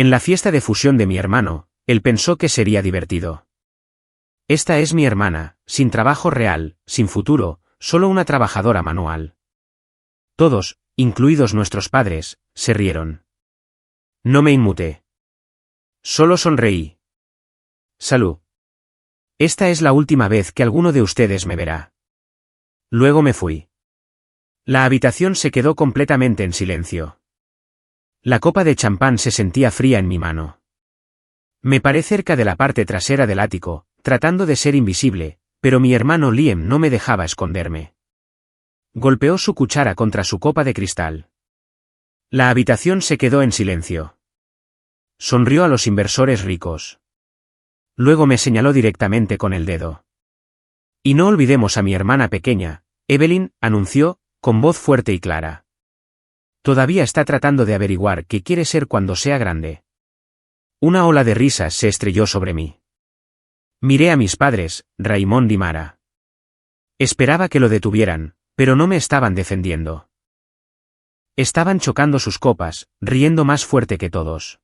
En la fiesta de fusión de mi hermano, él pensó que sería divertido. Esta es mi hermana, sin trabajo real, sin futuro, solo una trabajadora manual. Todos, incluidos nuestros padres, se rieron. No me inmuté. Solo sonreí. Salud. Esta es la última vez que alguno de ustedes me verá. Luego me fui. La habitación se quedó completamente en silencio. La copa de champán se sentía fría en mi mano. Me paré cerca de la parte trasera del ático, tratando de ser invisible, pero mi hermano Liam no me dejaba esconderme. Golpeó su cuchara contra su copa de cristal. La habitación se quedó en silencio. Sonrió a los inversores ricos. Luego me señaló directamente con el dedo. Y no olvidemos a mi hermana pequeña, Evelyn, anunció, con voz fuerte y clara. Todavía está tratando de averiguar qué quiere ser cuando sea grande. Una ola de risas se estrelló sobre mí. Miré a mis padres, Raymond y Mara. Esperaba que lo detuvieran, pero no me estaban defendiendo. Estaban chocando sus copas, riendo más fuerte que todos.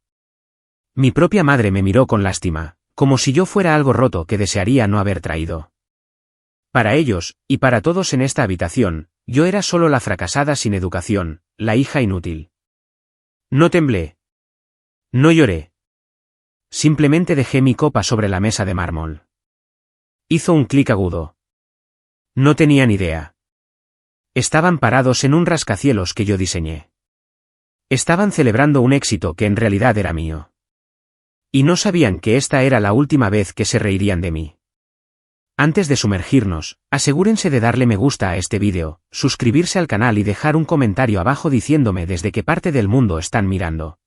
Mi propia madre me miró con lástima, como si yo fuera algo roto que desearía no haber traído. Para ellos, y para todos en esta habitación, yo era solo la fracasada sin educación, la hija inútil. No temblé. No lloré. Simplemente dejé mi copa sobre la mesa de mármol. Hizo un clic agudo. No tenían idea. Estaban parados en un rascacielos que yo diseñé. Estaban celebrando un éxito que en realidad era mío. Y no sabían que esta era la última vez que se reirían de mí. Antes de sumergirnos, asegúrense de darle me gusta a este vídeo, suscribirse al canal y dejar un comentario abajo diciéndome desde qué parte del mundo están mirando.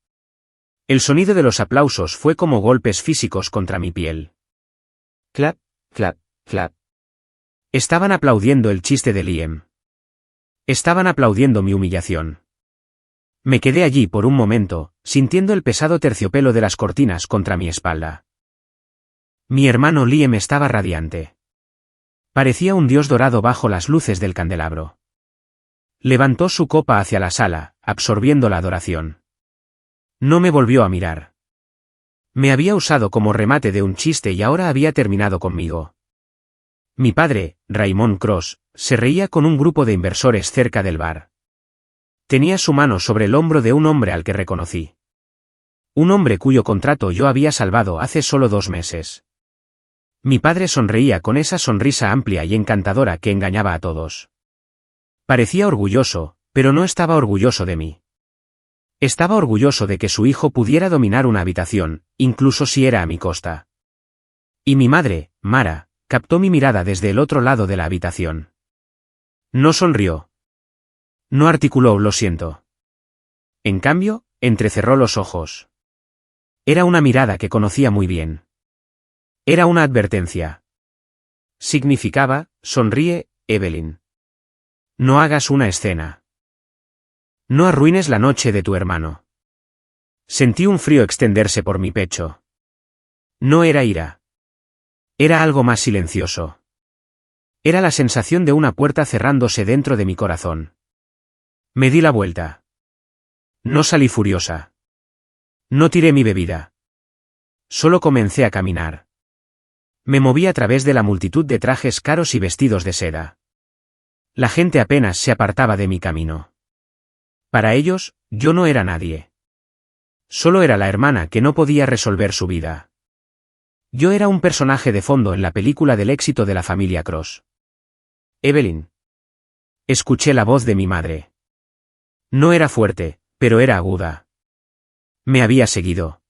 El sonido de los aplausos fue como golpes físicos contra mi piel. Clap, clap, clap. Estaban aplaudiendo el chiste de Liam. Estaban aplaudiendo mi humillación. Me quedé allí por un momento, sintiendo el pesado terciopelo de las cortinas contra mi espalda. Mi hermano Liam estaba radiante. Parecía un dios dorado bajo las luces del candelabro. Levantó su copa hacia la sala, absorbiendo la adoración. No me volvió a mirar. Me había usado como remate de un chiste y ahora había terminado conmigo. Mi padre, Raymond Cross, se reía con un grupo de inversores cerca del bar. Tenía su mano sobre el hombro de un hombre al que reconocí. Un hombre cuyo contrato yo había salvado hace solo 2 meses. Mi padre sonreía con esa sonrisa amplia y encantadora que engañaba a todos. Parecía orgulloso, pero no estaba orgulloso de mí. Estaba orgulloso de que su hijo pudiera dominar una habitación, incluso si era a mi costa. Y mi madre, Mara, captó mi mirada desde el otro lado de la habitación. No sonrió. No articuló "lo siento". En cambio, entrecerró los ojos. Era una mirada que conocía muy bien. Era una advertencia. Significaba, sonríe, Evelyn. No hagas una escena. No arruines la noche de tu hermano. Sentí un frío extenderse por mi pecho. No era ira. Era algo más silencioso. Era la sensación de una puerta cerrándose dentro de mi corazón. Me di la vuelta. No salí furiosa. No tiré mi bebida. Solo comencé a caminar. Me moví a través de la multitud de trajes caros y vestidos de seda. La gente apenas se apartaba de mi camino. Para ellos, yo no era nadie. Solo era la hermana que no podía resolver su vida. Yo era un personaje de fondo en la película del éxito de la familia Cross. Evelyn. Escuché la voz de mi madre. No era fuerte, pero era aguda. Me había seguido.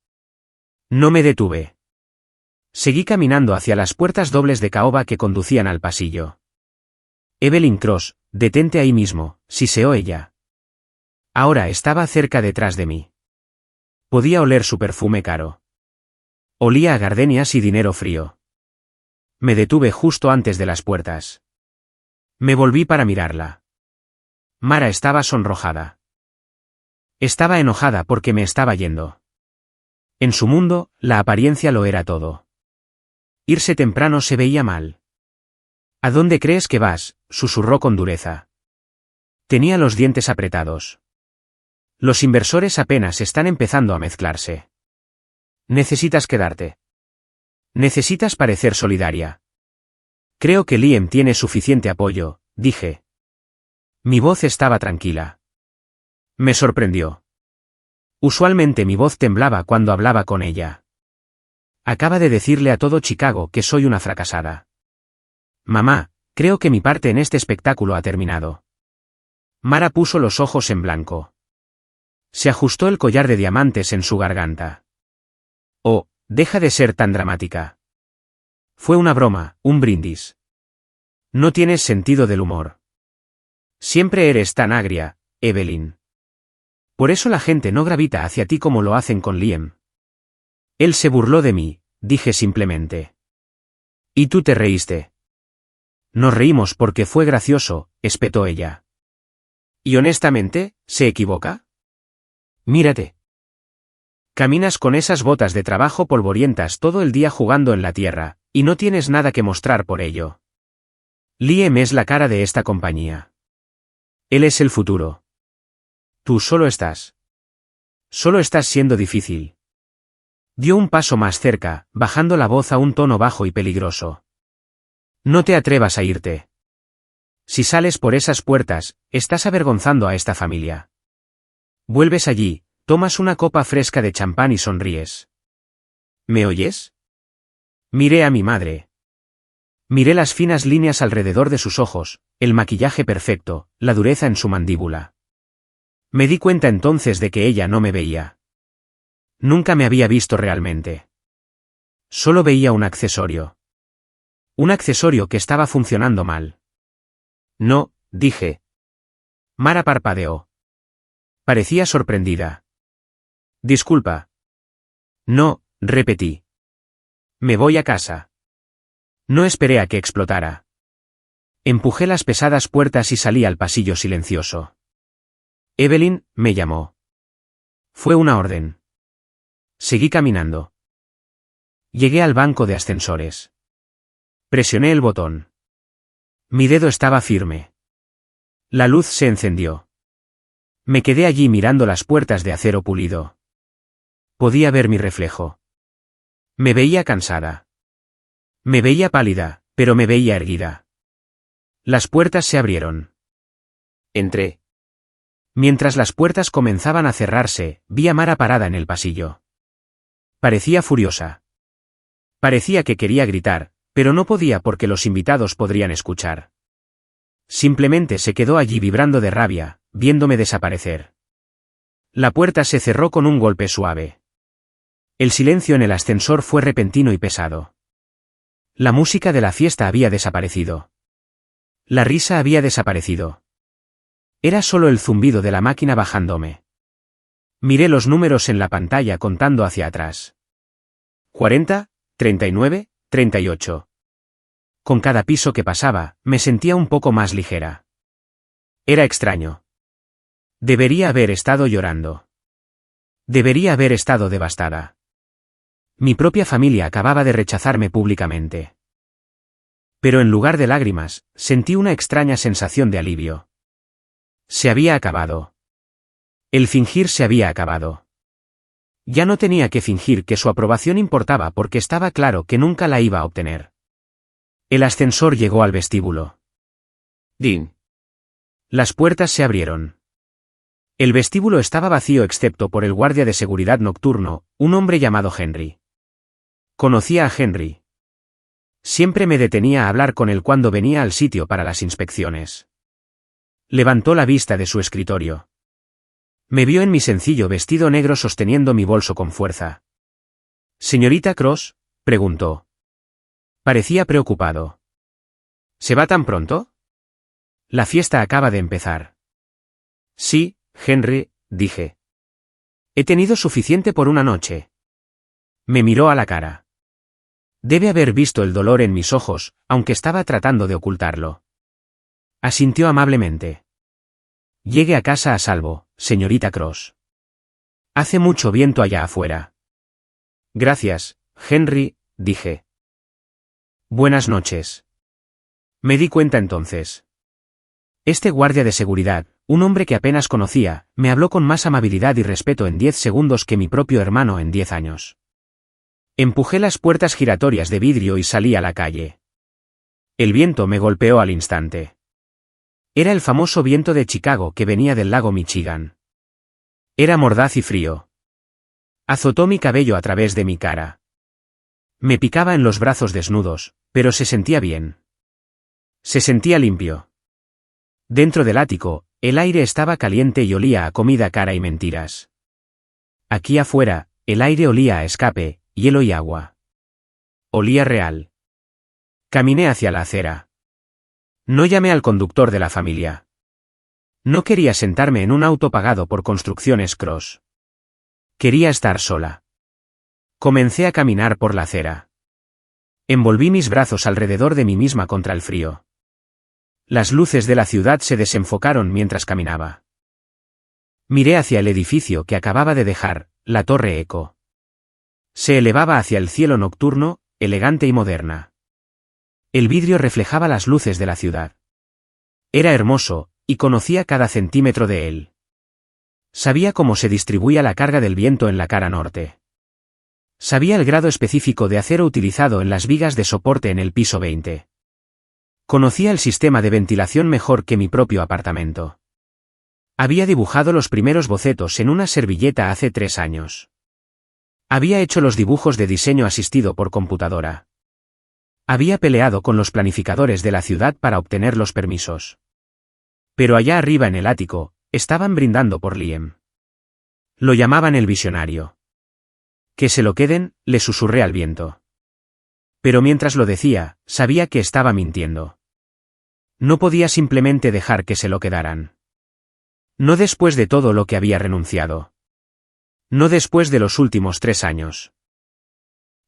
No me detuve. Seguí caminando hacia las puertas dobles de caoba que conducían al pasillo. Evelyn Cross, detente ahí mismo, siseó ella. Ahora estaba cerca detrás de mí. Podía oler su perfume caro. Olía a gardenias y dinero frío. Me detuve justo antes de las puertas. Me volví para mirarla. Mara estaba sonrojada. Estaba enojada porque me estaba yendo. En su mundo, la apariencia lo era todo. Irse temprano se veía mal. ¿A dónde crees que vas?, susurró con dureza. Tenía los dientes apretados. Los inversores apenas están empezando a mezclarse. Necesitas quedarte. Necesitas parecer solidaria. Creo que Liam tiene suficiente apoyo, dije. Mi voz estaba tranquila. Me sorprendió. Usualmente mi voz temblaba cuando hablaba con ella. Acaba de decirle a todo Chicago que soy una fracasada. Mamá, creo que mi parte en este espectáculo ha terminado. Mara puso los ojos en blanco. Se ajustó el collar de diamantes en su garganta. Oh, deja de ser tan dramática. Fue una broma, un brindis. No tienes sentido del humor. Siempre eres tan agria, Evelyn. Por eso la gente no gravita hacia ti como lo hacen con Liam. Él se burló de mí, dije simplemente. Y tú te reíste. Nos reímos porque fue gracioso, espetó ella. ¿Y honestamente, se equivoca? Mírate. Caminas con esas botas de trabajo polvorientas todo el día jugando en la tierra, y no tienes nada que mostrar por ello. Liam es la cara de esta compañía. Él es el futuro. Tú solo estás. Solo estás siendo difícil. Dio un paso más cerca, bajando la voz a un tono bajo y peligroso. No te atrevas a irte. Si sales por esas puertas, estás avergonzando a esta familia. Vuelves allí, tomas una copa fresca de champán y sonríes. ¿Me oyes? Miré a mi madre. Miré las finas líneas alrededor de sus ojos, el maquillaje perfecto, la dureza en su mandíbula. Me di cuenta entonces de que ella no me veía. Nunca me había visto realmente. Solo veía un accesorio. Un accesorio que estaba funcionando mal. No, dije. Mara parpadeó. Parecía sorprendida. Disculpa. No, repetí. Me voy a casa. No esperé a que explotara. Empujé las pesadas puertas y salí al pasillo silencioso. Evelyn, me llamó. Fue una orden. Seguí caminando. Llegué al banco de ascensores. Presioné el botón. Mi dedo estaba firme. La luz se encendió. Me quedé allí mirando las puertas de acero pulido. Podía ver mi reflejo. Me veía cansada. Me veía pálida, pero me veía erguida. Las puertas se abrieron. Entré. Mientras las puertas comenzaban a cerrarse, vi a Mara parada en el pasillo. Parecía furiosa. Parecía que quería gritar, pero no podía porque los invitados podrían escuchar. Simplemente se quedó allí vibrando de rabia, viéndome desaparecer. La puerta se cerró con un golpe suave. El silencio en el ascensor fue repentino y pesado. La música de la fiesta había desaparecido. La risa había desaparecido. Era solo el zumbido de la máquina bajándome. Miré los números en la pantalla contando hacia atrás. 40, 39, 38. Con cada piso que pasaba, me sentía un poco más ligera. Era extraño. Debería haber estado llorando. Debería haber estado devastada. Mi propia familia acababa de rechazarme públicamente. Pero en lugar de lágrimas, sentí una extraña sensación de alivio. Se había acabado. El fingir se había acabado. Ya no tenía que fingir que su aprobación importaba porque estaba claro que nunca la iba a obtener. El ascensor llegó al vestíbulo. ¡Din! Las puertas se abrieron. El vestíbulo estaba vacío excepto por el guardia de seguridad nocturno, un hombre llamado Henry. Conocía a Henry. Siempre me detenía a hablar con él cuando venía al sitio para las inspecciones. Levantó la vista de su escritorio. Me vio en mi sencillo vestido negro sosteniendo mi bolso con fuerza. «¿Señorita Cross?», preguntó. Parecía preocupado. «¿Se va tan pronto?». «La fiesta acaba de empezar». «Sí, Henry», dije. «He tenido suficiente por una noche». Me miró a la cara. Debe haber visto el dolor en mis ojos, aunque estaba tratando de ocultarlo. Asintió amablemente. «Llegue a casa a salvo, señorita Cross. Hace mucho viento allá afuera». «Gracias, Henry», dije. «Buenas noches». Me di cuenta entonces. Este guardia de seguridad, un hombre que apenas conocía, me habló con más amabilidad y respeto en 10 segundos que mi propio hermano en 10 años. Empujé las puertas giratorias de vidrio y salí a la calle. El viento me golpeó al instante. Era el famoso viento de Chicago que venía del lago Michigan. Era mordaz y frío. Azotó mi cabello a través de mi cara. Me picaba en los brazos desnudos, pero se sentía bien. Se sentía limpio. Dentro del ático, el aire estaba caliente y olía a comida cara y mentiras. Aquí afuera, el aire olía a escape, hielo y agua. Olía real. Caminé hacia la acera. No llamé al conductor de la familia. No quería sentarme en un auto pagado por Construcciones Cross. Quería estar sola. Comencé a caminar por la acera. Envolví mis brazos alrededor de mí misma contra el frío. Las luces de la ciudad se desenfocaron mientras caminaba. Miré hacia el edificio que acababa de dejar, la Torre Eco. Se elevaba hacia el cielo nocturno, elegante y moderna. El vidrio reflejaba las luces de la ciudad. Era hermoso, y conocía cada centímetro de él. Sabía cómo se distribuía la carga del viento en la cara norte. Sabía el grado específico de acero utilizado en las vigas de soporte en el piso 20. Conocía el sistema de ventilación mejor que mi propio apartamento. Había dibujado los primeros bocetos en una servilleta hace 3 años. Había hecho los dibujos de diseño asistido por computadora. Había peleado con los planificadores de la ciudad para obtener los permisos. Pero allá arriba en el ático, estaban brindando por Liam. Lo llamaban el visionario. Que se lo queden, le susurré al viento. Pero mientras lo decía, sabía que estaba mintiendo. No podía simplemente dejar que se lo quedaran. No después de todo lo que había renunciado. No después de los últimos 3 años.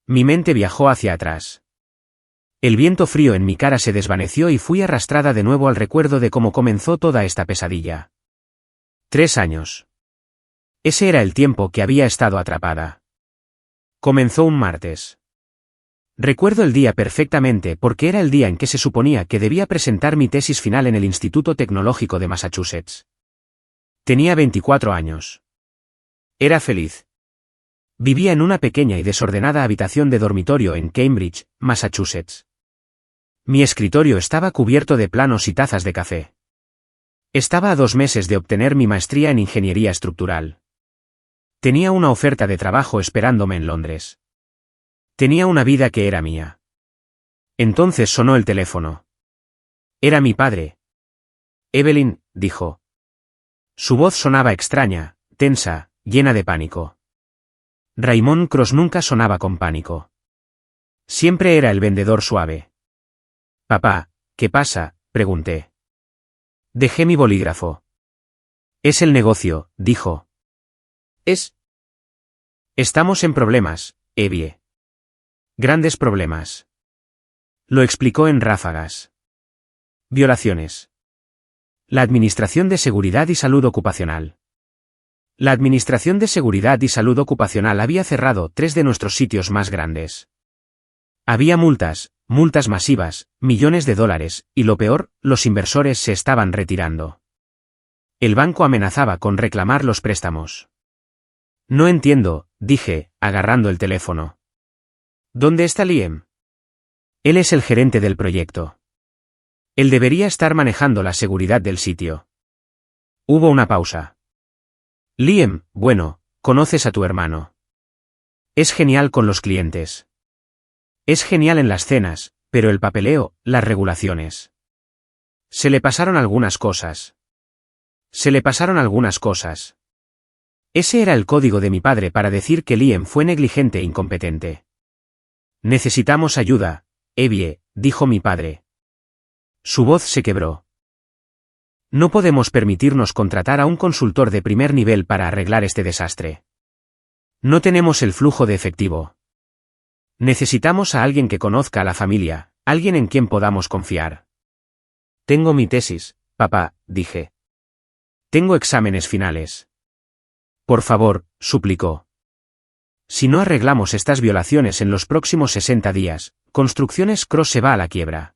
Mi mente viajó hacia atrás. El viento frío en mi cara se desvaneció y fui arrastrada de nuevo al recuerdo de cómo comenzó toda esta pesadilla. 3 años. Ese era el tiempo que había estado atrapada. Comenzó un martes. Recuerdo el día perfectamente porque era el día en que se suponía que debía presentar mi tesis final en el Instituto Tecnológico de Massachusetts. Tenía 24 años. Era feliz. Vivía en una pequeña y desordenada habitación de dormitorio en Cambridge, Massachusetts. Mi escritorio estaba cubierto de planos y tazas de café. Estaba a 2 meses de obtener mi maestría en ingeniería estructural. Tenía una oferta de trabajo esperándome en Londres. Tenía una vida que era mía. Entonces sonó el teléfono. Era mi padre. Evelyn, dijo. Su voz sonaba extraña, tensa, llena de pánico. Raymond Cross nunca sonaba con pánico. Siempre era el vendedor suave. Papá, ¿qué pasa?, pregunté. Dejé mi bolígrafo. Es el negocio, dijo. Estamos en problemas, Evie. Grandes problemas. Lo explicó en ráfagas. Violaciones. La Administración de Seguridad y Salud Ocupacional. La Administración de Seguridad y Salud Ocupacional había cerrado 3 de nuestros sitios más grandes. Había multas masivas, millones de dólares, y lo peor, los inversores se estaban retirando. El banco amenazaba con reclamar los préstamos. No entiendo, dije, agarrando el teléfono. ¿Dónde está Liam? Él es el gerente del proyecto. Él debería estar manejando la seguridad del sitio. Hubo una pausa. Liam, bueno, conoces a tu hermano. Es genial con los clientes. Es genial en las cenas, pero el papeleo, las regulaciones. Se le pasaron algunas cosas. Ese era el código de mi padre para decir que Liam fue negligente e incompetente. Necesitamos ayuda, Evie, dijo mi padre. Su voz se quebró. No podemos permitirnos contratar a un consultor de primer nivel para arreglar este desastre. No tenemos el flujo de efectivo. Necesitamos a alguien que conozca a la familia, alguien en quien podamos confiar. Tengo mi tesis, papá, dije. Tengo exámenes finales. Por favor, suplicó. Si no arreglamos estas violaciones en los próximos 60 días, Construcciones Cross se va a la quiebra.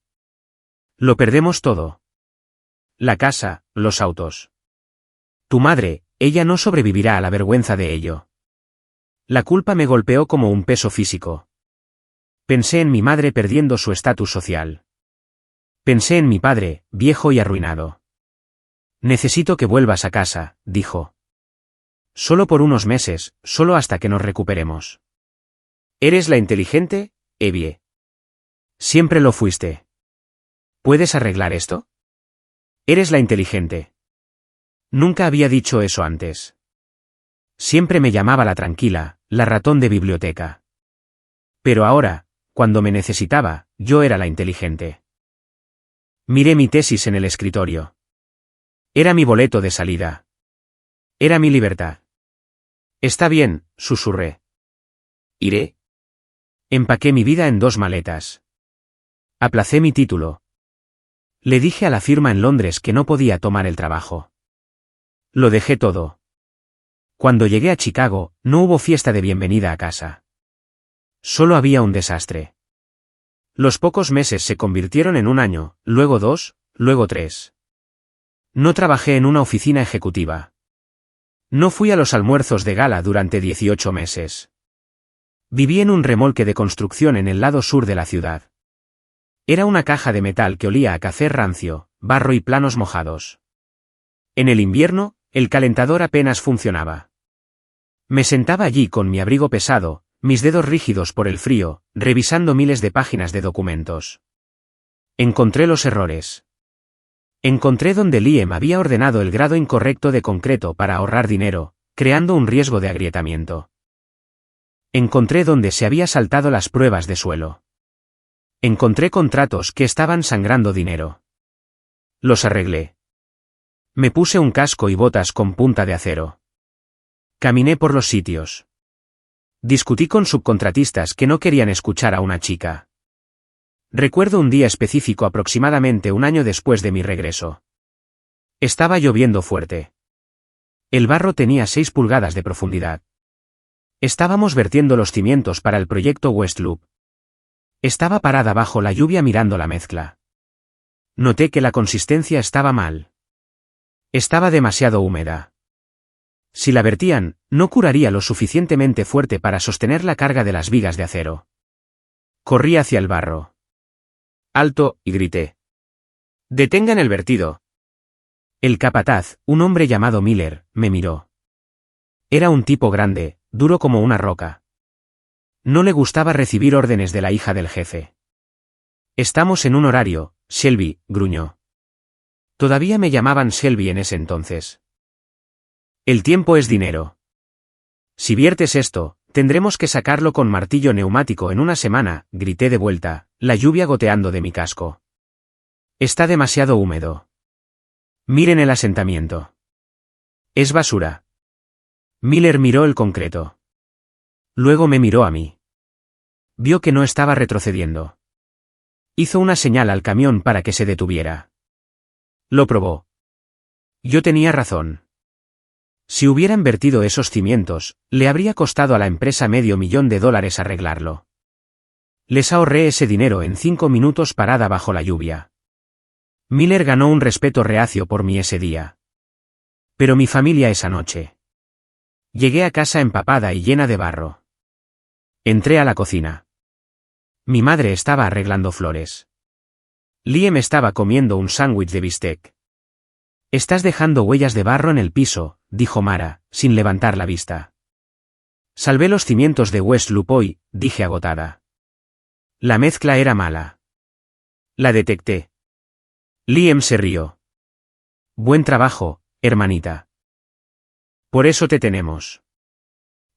Lo perdemos todo. La casa, los autos. Tu madre, ella no sobrevivirá a la vergüenza de ello. La culpa me golpeó como un peso físico. Pensé en mi madre perdiendo su estatus social. Pensé en mi padre, viejo y arruinado. Necesito que vuelvas a casa, dijo. Solo por unos meses, solo hasta que nos recuperemos. ¿Eres la inteligente, Evie? Siempre lo fuiste. ¿Puedes arreglar esto? Eres la inteligente. Nunca había dicho eso antes. Siempre me llamaba la tranquila, la ratón de biblioteca. Pero ahora, cuando me necesitaba, yo era la inteligente. Miré mi tesis en el escritorio. Era mi boleto de salida. Era mi libertad. Está bien, susurré. Iré. Empaqué mi vida en 2 maletas. Aplacé mi título. Le dije a la firma en Londres que no podía tomar el trabajo. Lo dejé todo. Cuando llegué a Chicago, no hubo fiesta de bienvenida a casa. Solo había un desastre. Los pocos meses se convirtieron en 1 año, luego 2, luego 3. No trabajé en una oficina ejecutiva. No fui a los almuerzos de gala durante 18 meses. Viví en un remolque de construcción en el lado sur de la ciudad. Era una caja de metal que olía a café rancio, barro y planos mojados. En el invierno, el calentador apenas funcionaba. Me sentaba allí con mi abrigo pesado, mis dedos rígidos por el frío, revisando miles de páginas de documentos. Encontré los errores. Encontré donde Liam había ordenado el grado incorrecto de concreto para ahorrar dinero, creando un riesgo de agrietamiento. Encontré donde se había saltado las pruebas de suelo. Encontré contratos que estaban sangrando dinero. Los arreglé. Me puse un casco y botas con punta de acero. Caminé por los sitios. Discutí con subcontratistas que no querían escuchar a una chica. Recuerdo un día específico aproximadamente 1 año después de mi regreso. Estaba lloviendo fuerte. El barro tenía 6 pulgadas de profundidad. Estábamos vertiendo los cimientos para el proyecto West Loop. Estaba parada bajo la lluvia mirando la mezcla. Noté que la consistencia estaba mal. Estaba demasiado húmeda. Si la vertían, no curaría lo suficientemente fuerte para sostener la carga de las vigas de acero. Corrí hacia el barro. Alto, y grité. ¡Detengan el vertido! El capataz, un hombre llamado Miller, me miró. Era un tipo grande, duro como una roca. No le gustaba recibir órdenes de la hija del jefe. Estamos en un horario, Shelby, gruñó. Todavía me llamaban Shelby en ese entonces. El tiempo es dinero. Si viertes esto, tendremos que sacarlo con martillo neumático en 1 semana, grité de vuelta, la lluvia goteando de mi casco. Está demasiado húmedo. Miren el asentamiento. Es basura. Miller miró el concreto. Luego me miró a mí. Vio que no estaba retrocediendo. Hizo una señal al camión para que se detuviera. Lo probó. Yo tenía razón. Si hubieran vertido esos cimientos, le habría costado a la empresa $500,000 arreglarlo. Les ahorré ese dinero en 5 minutos parada bajo la lluvia. Miller ganó un respeto reacio por mí ese día. Pero mi familia esa noche. Llegué a casa empapada y llena de barro. Entré a la cocina. Mi madre estaba arreglando flores. Liam estaba comiendo un sándwich de bistec. Estás dejando huellas de barro en el piso, dijo Mara, sin levantar la vista. Salvé los cimientos de West Loop hoy, dije agotada. La mezcla era mala. La detecté. Liam se rió. Buen trabajo, hermanita. Por eso te tenemos.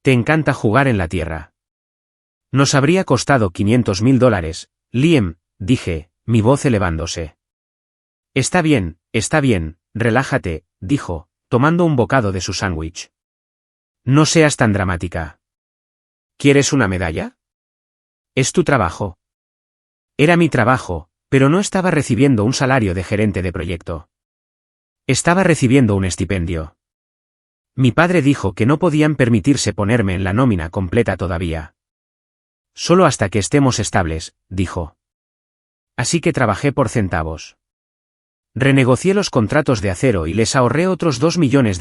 Te encanta jugar en la tierra. Nos habría costado $500,000, Liam, dije, mi voz elevándose. Está bien, relájate, dijo, tomando un bocado de su sándwich. No seas tan dramática. ¿Quieres una medalla? Es tu trabajo. Era mi trabajo, pero no estaba recibiendo un salario de gerente de proyecto. Estaba recibiendo un estipendio. Mi padre dijo que no podían permitirse ponerme en la nómina completa todavía. Solo hasta que estemos estables, dijo. Así que trabajé por centavos. Renegocié los contratos de acero y les ahorré otros $2 millones.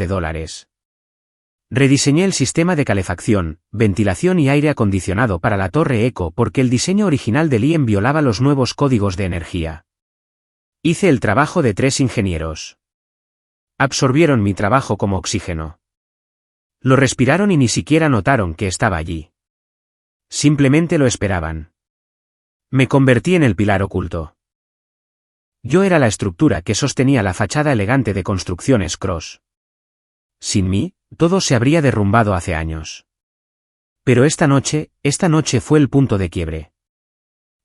Rediseñé el sistema de calefacción, ventilación y aire acondicionado para la Torre Echo porque el diseño original de Liem violaba los nuevos códigos de energía. Hice el trabajo de 3 ingenieros. Absorbieron mi trabajo como oxígeno. Lo respiraron y ni siquiera notaron que estaba allí. Simplemente lo esperaban. Me convertí en el pilar oculto. Yo era la estructura que sostenía la fachada elegante de Construcciones Cross. Sin mí, todo se habría derrumbado hace años. Pero esta noche fue el punto de quiebre.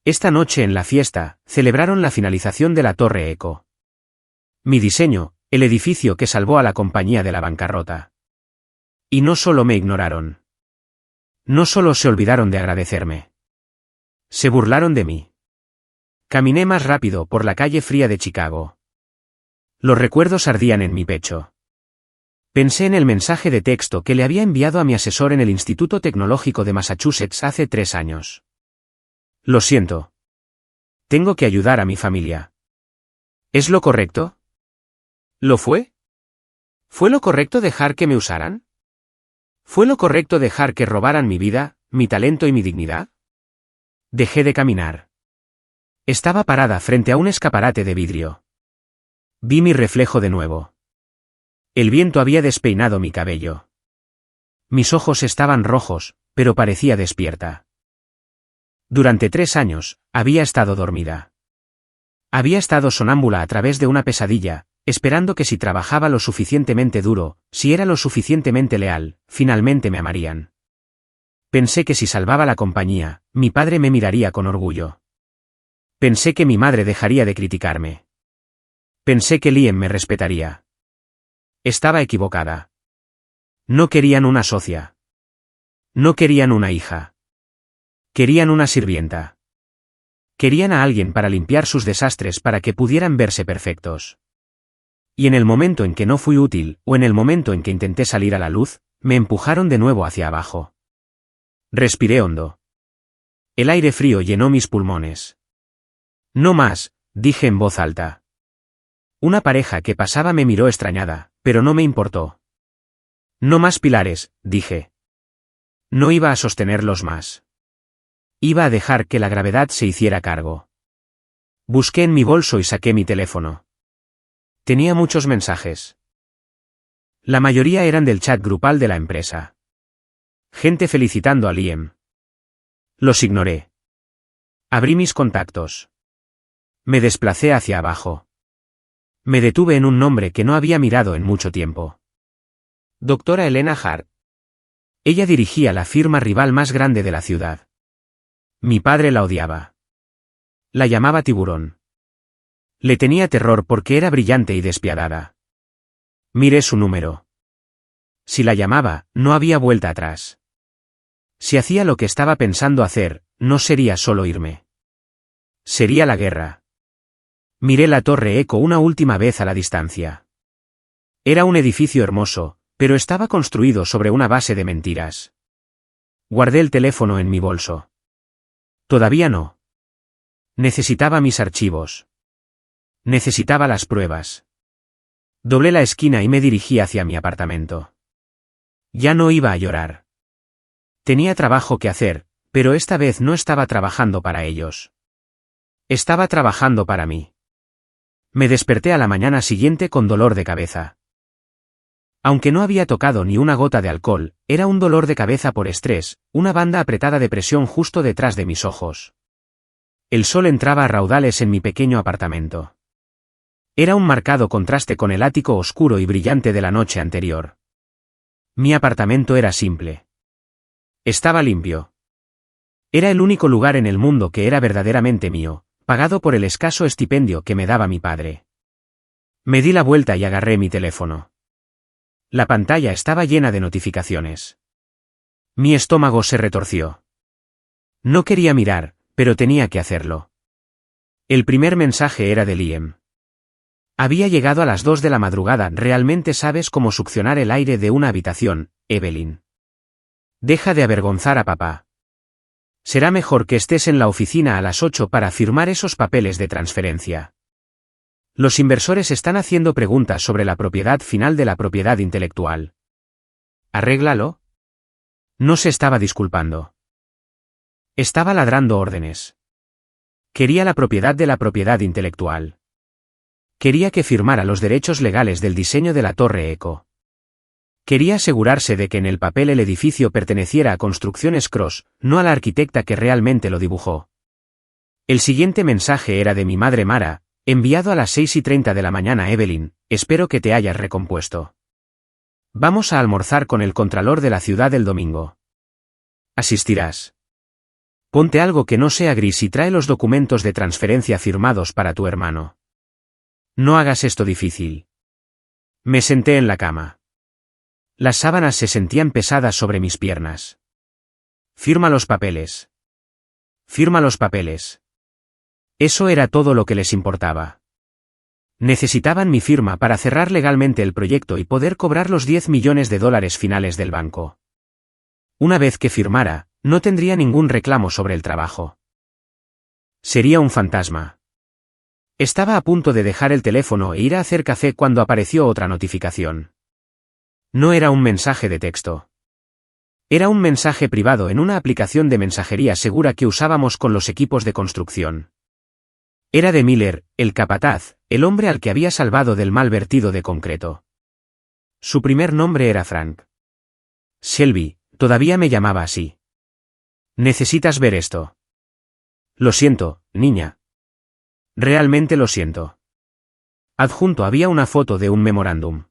Esta noche en la fiesta, celebraron la finalización de la Torre Echo. Mi diseño, el edificio que salvó a la compañía de la bancarrota. Y no solo me ignoraron. No solo se olvidaron de agradecerme. Se burlaron de mí. Caminé más rápido por la calle fría de Chicago. Los recuerdos ardían en mi pecho. Pensé en el mensaje de texto que le había enviado a mi asesor en el Instituto Tecnológico de Massachusetts hace 3 años. Lo siento. Tengo que ayudar a mi familia. ¿Es lo correcto? ¿Lo fue? ¿Fue lo correcto dejar que me usaran? ¿Fue lo correcto dejar que robaran mi vida, mi talento y mi dignidad? Dejé de caminar. Estaba parada frente a un escaparate de vidrio. Vi mi reflejo de nuevo. El viento había despeinado mi cabello. Mis ojos estaban rojos, pero parecía despierta. Durante 3 años, había estado dormida. Había estado sonámbula a través de una pesadilla, esperando que si trabajaba lo suficientemente duro, si era lo suficientemente leal, finalmente me amarían. Pensé que si salvaba la compañía, mi padre me miraría con orgullo. Pensé que mi madre dejaría de criticarme. Pensé que Liem me respetaría. Estaba equivocada. No querían una socia. No querían una hija. Querían una sirvienta. Querían a alguien para limpiar sus desastres para que pudieran verse perfectos. Y en el momento en que no fui útil, o en el momento en que intenté salir a la luz, me empujaron de nuevo hacia abajo. Respiré hondo. El aire frío llenó mis pulmones. No más, dije en voz alta. Una pareja que pasaba me miró extrañada, pero no me importó. No más pilares, dije. No iba a sostenerlos más. Iba a dejar que la gravedad se hiciera cargo. Busqué en mi bolso y saqué mi teléfono. Tenía muchos mensajes. La mayoría eran del chat grupal de la empresa. Gente felicitando a Liem. Los ignoré. Abrí mis contactos. Me desplacé hacia abajo. Me detuve en un nombre que no había mirado en mucho tiempo. Doctora Elena Hart. Ella dirigía la firma rival más grande de la ciudad. Mi padre la odiaba. La llamaba tiburón. Le tenía terror porque era brillante y despiadada. Miré su número. Si la llamaba, no había vuelta atrás. Si hacía lo que estaba pensando hacer, no sería solo irme. Sería la guerra. Miré la Torre Echo una última vez a la distancia. Era un edificio hermoso, pero estaba construido sobre una base de mentiras. Guardé el teléfono en mi bolso. Todavía no. Necesitaba mis archivos. Necesitaba las pruebas. Doblé la esquina y me dirigí hacia mi apartamento. Ya no iba a llorar. Tenía trabajo que hacer, pero esta vez no estaba trabajando para ellos. Estaba trabajando para mí. Me desperté a la mañana siguiente con dolor de cabeza. Aunque no había tocado ni una gota de alcohol, era un dolor de cabeza por estrés, una banda apretada de presión justo detrás de mis ojos. El sol entraba a raudales en mi pequeño apartamento. Era un marcado contraste con el ático oscuro y brillante de la noche anterior. Mi apartamento era simple. Estaba limpio. Era el único lugar en el mundo que era verdaderamente mío, pagado por el escaso estipendio que me daba mi padre. Me di la vuelta y agarré mi teléfono. La pantalla estaba llena de notificaciones. Mi estómago se retorció. No quería mirar, pero tenía que hacerlo. El primer mensaje era de Liem. Había llegado a las 2 de la madrugada. ¿Realmente sabes cómo succionar el aire de una habitación, Evelyn? Deja de avergonzar a papá. Será mejor que estés en la oficina a las 8 para firmar esos papeles de transferencia. Los inversores están haciendo preguntas sobre la propiedad final de la propiedad intelectual. Arréglalo. No se estaba disculpando. Estaba ladrando órdenes. Quería la propiedad de la propiedad intelectual. Quería que firmara los derechos legales del diseño de la Torre Eco. Quería asegurarse de que en el papel el edificio perteneciera a Construcciones Cross, no a la arquitecta que realmente lo dibujó. El siguiente mensaje era de mi madre Mara, enviado a las 6:30 de la mañana. Evelyn, espero que te hayas recompuesto. Vamos a almorzar con el contralor de la ciudad el domingo. ¿Asistirás? Ponte algo que no sea gris y trae los documentos de transferencia firmados para tu hermano. No hagas esto difícil. Me senté en la cama. Las sábanas se sentían pesadas sobre mis piernas. Firma los papeles. Firma los papeles. Eso era todo lo que les importaba. Necesitaban mi firma para cerrar legalmente el proyecto y poder cobrar los $10 millones finales del banco. Una vez que firmara, no tendría ningún reclamo sobre el trabajo. Sería un fantasma. Estaba a punto de dejar el teléfono e ir a hacer café cuando apareció otra notificación. No era un mensaje de texto. Era un mensaje privado en una aplicación de mensajería segura que usábamos con los equipos de construcción. Era de Miller, el capataz, el hombre al que había salvado del mal vertido de concreto. Su primer nombre era Frank. Shelby, todavía me llamaba así. Necesitas ver esto. Lo siento, niña. Realmente lo siento. Adjunto había una foto de un memorándum.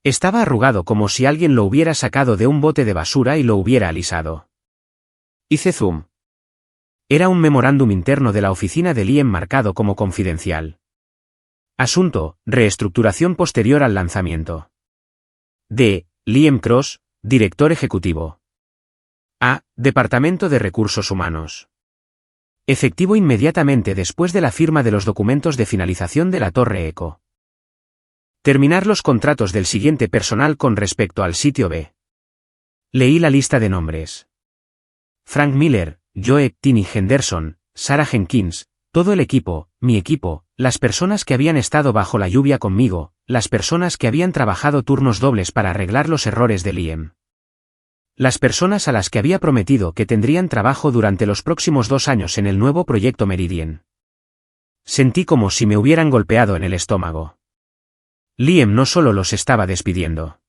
Estaba arrugado como si alguien lo hubiera sacado de un bote de basura y lo hubiera alisado. Hice zoom. Era un memorándum interno de la oficina de Liam marcado como confidencial. Asunto, reestructuración posterior al lanzamiento. D. Liam Cross, director ejecutivo. A. Departamento de Recursos Humanos. Efectivo inmediatamente después de la firma de los documentos de finalización de la Torre Eco. Terminar los contratos del siguiente personal con respecto al sitio B. Leí la lista de nombres. Frank Miller, Joe Tiny Henderson, Sarah Jenkins, todo el equipo, mi equipo, las personas que habían estado bajo la lluvia conmigo, las personas que habían trabajado turnos dobles para arreglar los errores de Liam. Las personas a las que había prometido que tendrían trabajo durante los próximos 2 años en el nuevo proyecto Meridian. Sentí como si me hubieran golpeado en el estómago. Liam no solo los estaba despidiendo.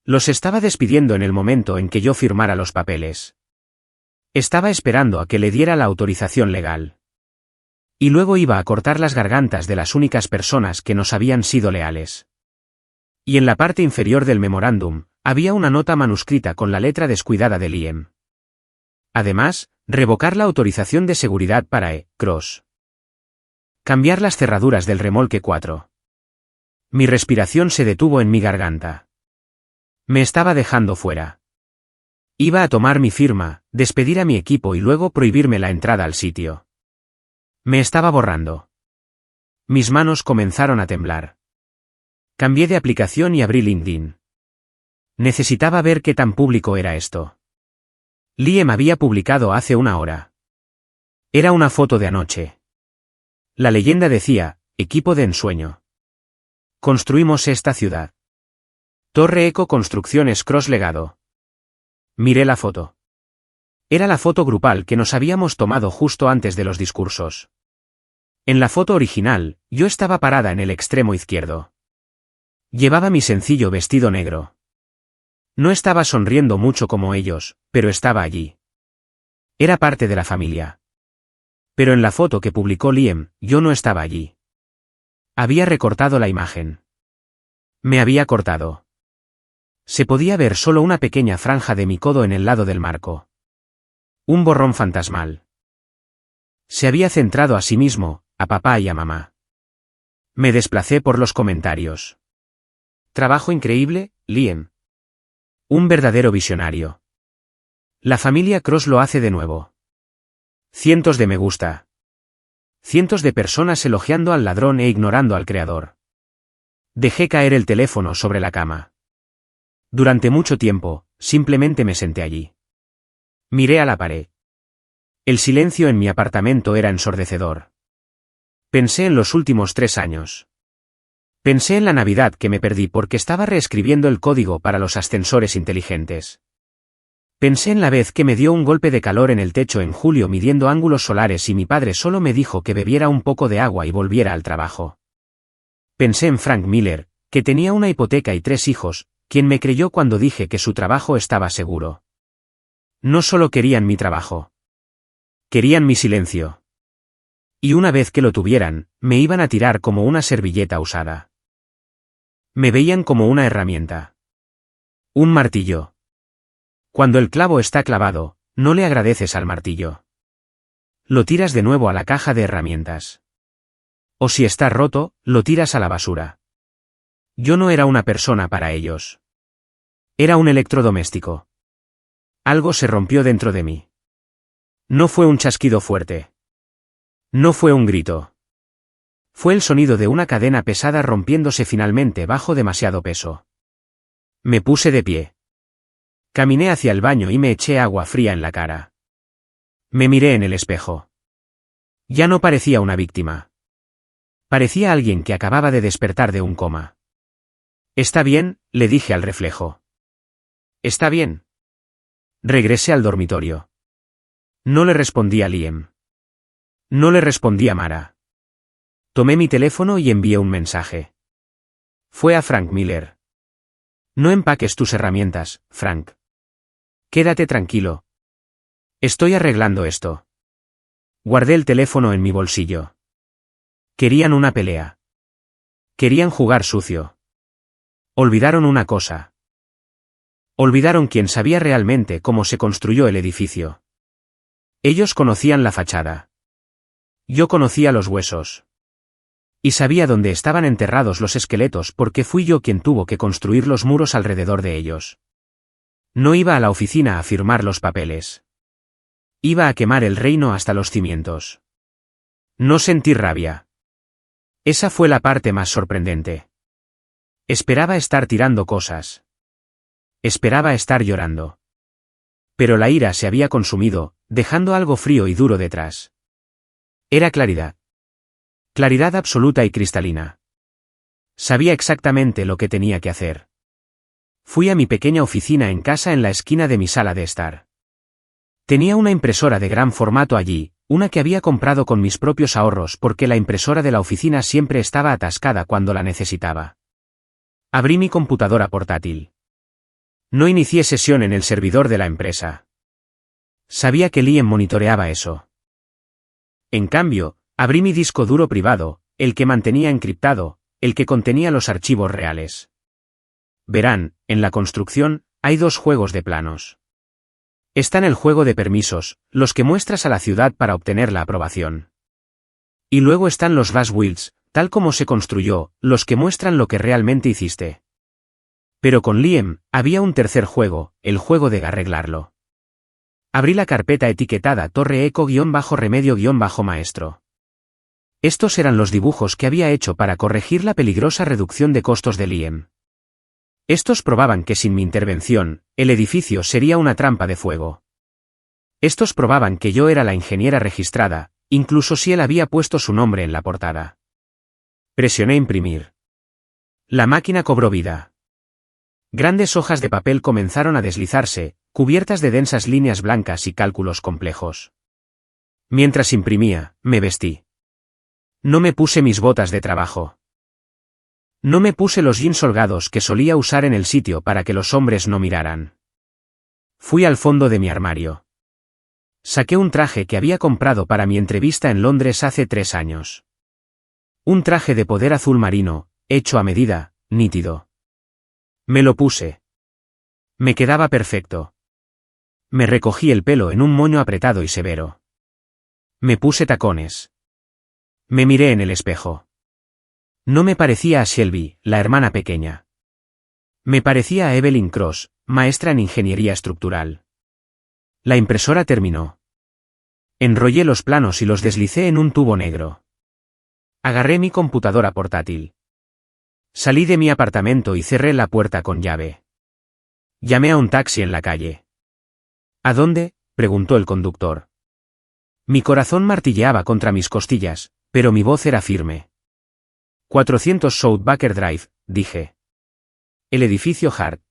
Los estaba despidiendo en el momento en que yo firmara los papeles. Estaba esperando a que le diera la autorización legal. Y luego iba a cortar las gargantas de las únicas personas que nos habían sido leales. Y en la parte inferior del memorándum, había una nota manuscrita con la letra descuidada de Liam. Además, revocar la autorización de seguridad para E. Cross. Cambiar las cerraduras del remolque 4. Mi respiración se detuvo en mi garganta. Me estaba dejando fuera. Iba a tomar mi firma, despedir a mi equipo y luego prohibirme la entrada al sitio. Me estaba borrando. Mis manos comenzaron a temblar. Cambié de aplicación y abrí LinkedIn. Necesitaba ver qué tan público era esto. Liam había publicado hace 1 hora. Era una foto de anoche. La leyenda decía, equipo de ensueño. Construimos esta ciudad. Torre Eco Construcciones Cross Legado. Miré la foto. Era la foto grupal que nos habíamos tomado justo antes de los discursos. En la foto original, yo estaba parada en el extremo izquierdo. Llevaba mi sencillo vestido negro. No estaba sonriendo mucho como ellos, pero estaba allí. Era parte de la familia. Pero en la foto que publicó Liam, yo no estaba allí. Había recortado la imagen. Me había cortado. Se podía ver solo una pequeña franja de mi codo en el lado del marco. Un borrón fantasmal. Se había centrado a sí mismo, a papá y a mamá. Me desplacé por los comentarios. Trabajo increíble, Liam. Un verdadero visionario. La familia Cross lo hace de nuevo. Cientos de me gusta. Cientos de personas elogiando al ladrón e ignorando al creador. Dejé caer el teléfono sobre la cama. Durante mucho tiempo, simplemente me senté allí. Miré a la pared. El silencio en mi apartamento era ensordecedor. Pensé en los últimos 3 años. Pensé en la Navidad que me perdí porque estaba reescribiendo el código para los ascensores inteligentes. Pensé en la vez que me dio un golpe de calor en el techo en julio midiendo ángulos solares y mi padre solo me dijo que bebiera un poco de agua y volviera al trabajo. Pensé en Frank Miller, que tenía una hipoteca y 3 hijos, quien me creyó cuando dije que su trabajo estaba seguro. No solo querían mi trabajo. Querían mi silencio. Y una vez que lo tuvieran, me iban a tirar como una servilleta usada. Me veían como una herramienta. Un martillo. Cuando el clavo está clavado, no le agradeces al martillo. Lo tiras de nuevo a la caja de herramientas. O si está roto, lo tiras a la basura. Yo no era una persona para ellos. Era un electrodoméstico. Algo se rompió dentro de mí. No fue un chasquido fuerte. No fue un grito. Fue el sonido de una cadena pesada rompiéndose finalmente bajo demasiado peso. Me puse de pie. Caminé hacia el baño y me eché agua fría en la cara. Me miré en el espejo. Ya no parecía una víctima. Parecía alguien que acababa de despertar de un coma. «Está bien», le dije al reflejo. «Está bien». Regresé al dormitorio. No le respondí a Liam. No le respondí a Mara. Tomé mi teléfono y envié un mensaje. Fue a Frank Miller. «No empaques tus herramientas, Frank. Quédate tranquilo. Estoy arreglando esto». Guardé el teléfono en mi bolsillo. Querían una pelea. Querían jugar sucio. Olvidaron una cosa. Olvidaron quién sabía realmente cómo se construyó el edificio. Ellos conocían la fachada. Yo conocía los huesos. Y sabía dónde estaban enterrados los esqueletos porque fui yo quien tuvo que construir los muros alrededor de ellos. No iba a la oficina a firmar los papeles. Iba a quemar el reino hasta los cimientos. No sentí rabia. Esa fue la parte más sorprendente. Esperaba estar tirando cosas. Esperaba estar llorando. Pero la ira se había consumido, dejando algo frío y duro detrás. Era claridad. Claridad absoluta y cristalina. Sabía exactamente lo que tenía que hacer. Fui a mi pequeña oficina en casa en la esquina de mi sala de estar. Tenía una impresora de gran formato allí, una que había comprado con mis propios ahorros porque la impresora de la oficina siempre estaba atascada cuando la necesitaba. Abrí mi computadora portátil. No inicié sesión en el servidor de la empresa. Sabía que Liam monitoreaba eso. En cambio, abrí mi disco duro privado, el que mantenía encriptado, el que contenía los archivos reales. Verán, en la construcción, hay 2 juegos de planos. Está en el juego de permisos, los que muestras a la ciudad para obtener la aprobación. Y luego están los Bass Wheels, tal como se construyó, los que muestran lo que realmente hiciste. Pero con Liam, había un tercer juego, el juego de arreglarlo. Abrí la carpeta etiquetada Torre Eco-Remedio-Maestro. Estos eran los dibujos que había hecho para corregir la peligrosa reducción de costos de Liam. Estos probaban que sin mi intervención, el edificio sería una trampa de fuego. Estos probaban que yo era la ingeniera registrada, incluso si él había puesto su nombre en la portada. Presioné imprimir. La máquina cobró vida. Grandes hojas de papel comenzaron a deslizarse, cubiertas de densas líneas blancas y cálculos complejos. Mientras imprimía, me vestí. No me puse mis botas de trabajo. No me puse los jeans holgados que solía usar en el sitio para que los hombres no miraran. Fui al fondo de mi armario. Saqué un traje que había comprado para mi entrevista en Londres hace 3 años. Un traje de poder azul marino, hecho a medida, nítido. Me lo puse. Me quedaba perfecto. Me recogí el pelo en un moño apretado y severo. Me puse tacones. Me miré en el espejo. No me parecía a Shelby, la hermana pequeña. Me parecía a Evelyn Cross, maestra en ingeniería estructural. La impresora terminó. Enrollé los planos y los deslicé en un tubo negro. Agarré mi computadora portátil. Salí de mi apartamento y cerré la puerta con llave. Llamé a un taxi en la calle. ¿A dónde?, preguntó el conductor. Mi corazón martilleaba contra mis costillas, pero mi voz era firme. 400 South Baker Drive, dije. El edificio Hart.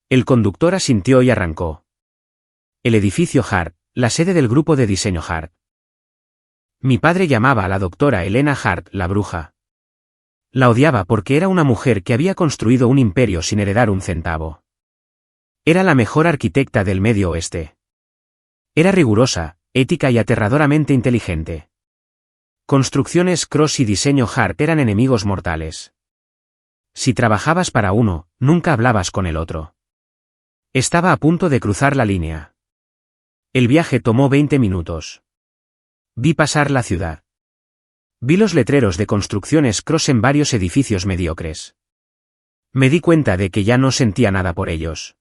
El conductor asintió y arrancó. El edificio Hart, la sede del grupo de diseño Hart. Mi padre llamaba a la doctora Elena Hart la bruja. La odiaba porque era una mujer que había construido un imperio sin heredar un centavo. Era la mejor arquitecta del Medio Oeste. Era rigurosa, ética y aterradoramente inteligente. Construcciones Cross y diseño Hart eran enemigos mortales. Si trabajabas para uno, nunca hablabas con el otro. Estaba a punto de cruzar la línea. El viaje tomó 20 minutos. Vi pasar la ciudad. Vi los letreros de construcciones Cross en varios edificios mediocres. Me di cuenta de que ya no sentía nada por ellos.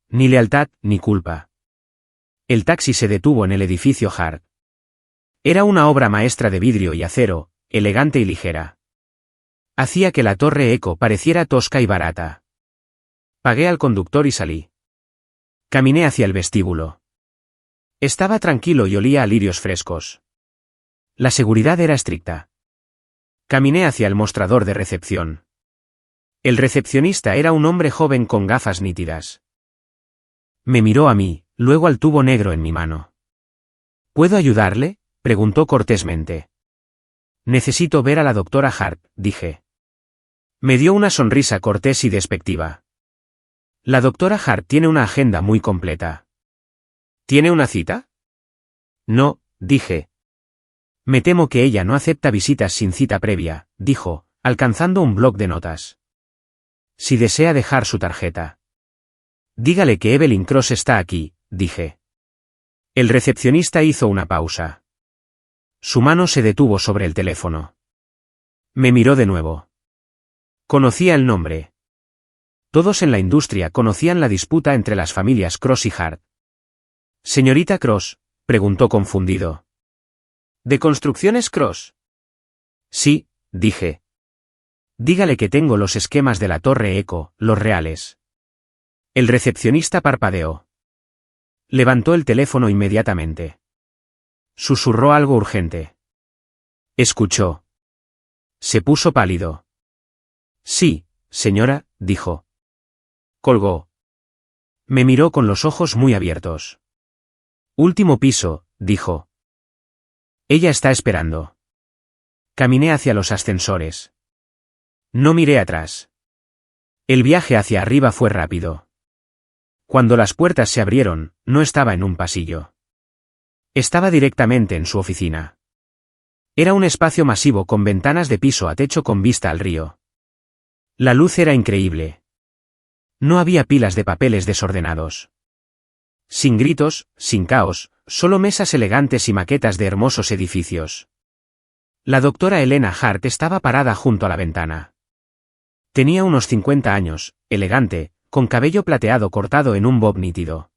Ni lealtad, ni culpa. El taxi se detuvo en el edificio Hart. Era una obra maestra de vidrio y acero, elegante y ligera. Hacía que la torre Eco pareciera tosca y barata. Pagué al conductor y salí. Caminé hacia el vestíbulo. Estaba tranquilo y olía a lirios frescos. La seguridad era estricta. Caminé hacia el mostrador de recepción. El recepcionista era un hombre joven con gafas nítidas. Me miró a mí, luego al tubo negro en mi mano. ¿Puedo ayudarle?, preguntó cortésmente. Necesito ver a la doctora Hart, dije. Me dio una sonrisa cortés y despectiva. La doctora Hart tiene una agenda muy completa. ¿Tiene una cita? No, dije. Me temo que ella no acepta visitas sin cita previa, dijo, alcanzando un bloc de notas. Si desea dejar su tarjeta. Dígale que Evelyn Cross está aquí, dije. El recepcionista hizo una pausa. Su mano se detuvo sobre el teléfono. Me miró de nuevo. Conocía el nombre. Todos en la industria conocían la disputa entre las familias Cross y Hart. Señorita Cross, preguntó confundido. ¿De Construcciones Cross? Sí, dije. Dígale que tengo los esquemas de la torre Eco, los reales. El recepcionista parpadeó. Levantó el teléfono inmediatamente. Susurró algo urgente. Escuchó. Se puso pálido. Sí, señora, dijo. Colgó. Me miró con los ojos muy abiertos. Último piso, dijo. Ella está esperando. Caminé hacia los ascensores. No miré atrás. El viaje hacia arriba fue rápido. Cuando las puertas se abrieron, no estaba en un pasillo. Estaba directamente en su oficina. Era un espacio masivo con ventanas de piso a techo con vista al río. La luz era increíble. No había pilas de papeles desordenados. Sin gritos, sin caos, solo mesas elegantes y maquetas de hermosos edificios. La doctora Elena Hart estaba parada junto a la ventana. Tenía unos 50 años, elegante, con cabello plateado cortado en un bob nítido.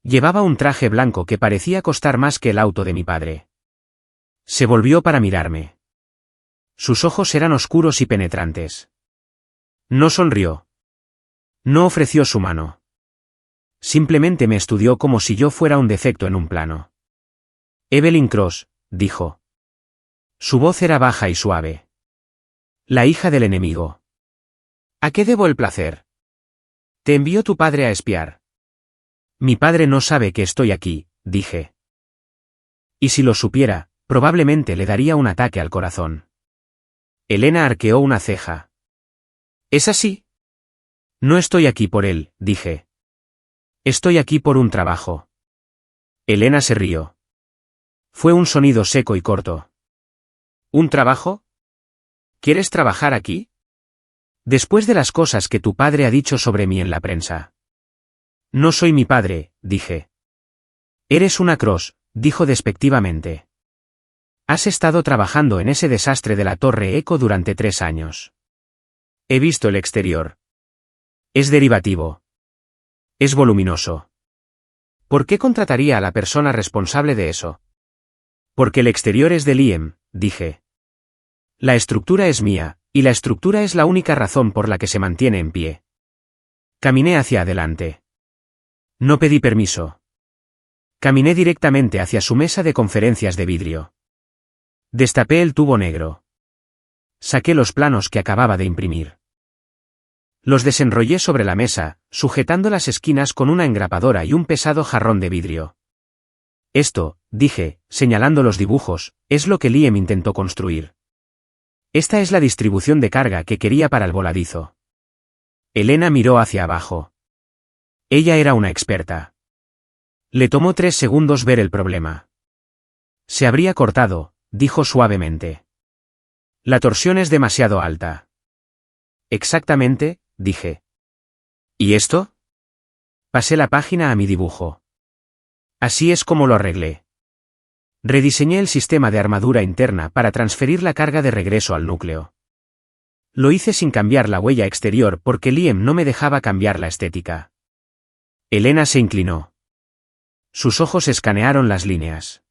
Llevaba un traje blanco que parecía costar más que el auto de mi padre. Se volvió para mirarme. Sus ojos eran oscuros y penetrantes. No sonrió. No ofreció su mano. Simplemente me estudió como si yo fuera un defecto en un plano. Evelyn Cross, dijo. Su voz era baja y suave. La hija del enemigo. ¿A qué debo el placer? Te envió tu padre a espiar. Mi padre no sabe que estoy aquí, dije. Y si lo supiera, probablemente le daría un ataque al corazón. Elena arqueó una ceja. ¿Es así? No estoy aquí por él, dije. Estoy aquí por un trabajo. Elena se rió. Fue un sonido seco y corto. ¿Un trabajo? ¿Quieres trabajar aquí? Después de las cosas que tu padre ha dicho sobre mí en la prensa. No soy mi padre, dije. Eres una Cross, dijo despectivamente. Has estado trabajando en ese desastre de la torre Eco durante 3 años. He visto el exterior. Es derivativo. Es voluminoso. ¿Por qué contrataría a la persona responsable de eso? Porque el exterior es de Liam, dije. La estructura es mía, y la estructura es la única razón por la que se mantiene en pie. Caminé hacia adelante. No pedí permiso. Caminé directamente hacia su mesa de conferencias de vidrio. Destapé el tubo negro. Saqué los planos que acababa de imprimir. Los desenrollé sobre la mesa, sujetando las esquinas con una engrapadora y un pesado jarrón de vidrio. Esto, dije, señalando los dibujos, es lo que Liam intentó construir. Esta es la distribución de carga que quería para el voladizo. Elena miró hacia abajo. Ella era una experta. Le tomó 3 segundos ver el problema. Se habría cortado, dijo suavemente. La torsión es demasiado alta. Exactamente, dije. ¿Y esto? Pasé la página a mi dibujo. Así es como lo arreglé. Rediseñé el sistema de armadura interna para transferir la carga de regreso al núcleo. Lo hice sin cambiar la huella exterior porque Liam no me dejaba cambiar la estética. Elena se inclinó. Sus ojos escanearon las líneas.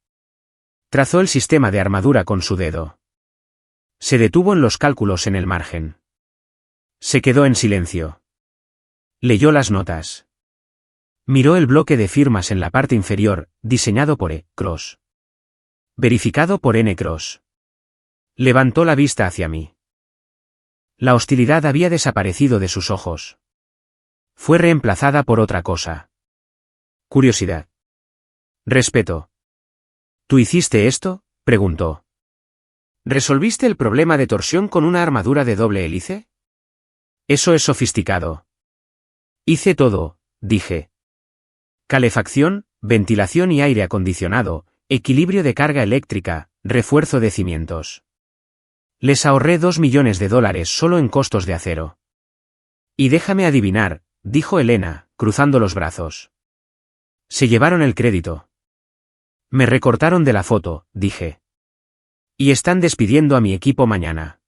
Trazó el sistema de armadura con su dedo. Se detuvo en los cálculos en el margen. Se quedó en silencio. Leyó las notas. Miró el bloque de firmas en la parte inferior, diseñado por E. Cross. Verificado por N. Cross. Levantó la vista hacia mí. La hostilidad había desaparecido de sus ojos. Fue reemplazada por otra cosa. Curiosidad. Respeto. ¿Tú hiciste esto?, preguntó. ¿Resolviste el problema de torsión con una armadura de doble hélice? Eso es sofisticado. Hice todo, dije. Calefacción, ventilación y aire acondicionado, equilibrio de carga eléctrica, refuerzo de cimientos. Les ahorré $2 millones solo en costos de acero. Y déjame adivinar, dijo Elena, cruzando los brazos. Se llevaron el crédito. Me recortaron de la foto, dije. Y están despidiendo a mi equipo mañana.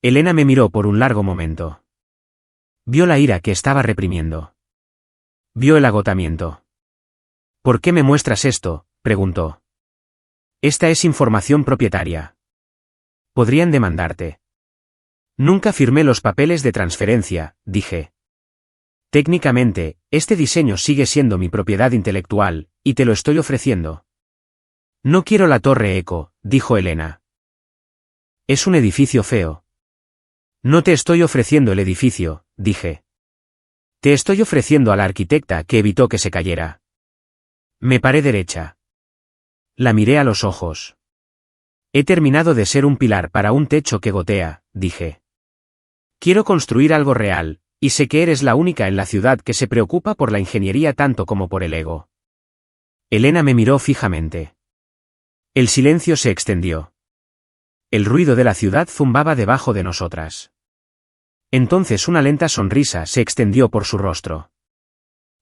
Elena me miró por un largo momento. Vio la ira que estaba reprimiendo. Vio el agotamiento. ¿Por qué me muestras esto?, preguntó. Esta es información propietaria. Podrían demandarte. Nunca firmé los papeles de transferencia, dije. Técnicamente, este diseño sigue siendo mi propiedad intelectual, y te lo estoy ofreciendo. No quiero la Torre Eco, dijo Elena. Es un edificio feo. No te estoy ofreciendo el edificio, dije. Te estoy ofreciendo a la arquitecta que evitó que se cayera. Me paré derecha. La miré a los ojos. He terminado de ser un pilar para un techo que gotea, dije. Quiero construir algo real, y sé que eres la única en la ciudad que se preocupa por la ingeniería tanto como por el ego. Elena me miró fijamente. El silencio se extendió. El ruido de la ciudad zumbaba debajo de nosotras. Entonces una lenta sonrisa se extendió por su rostro.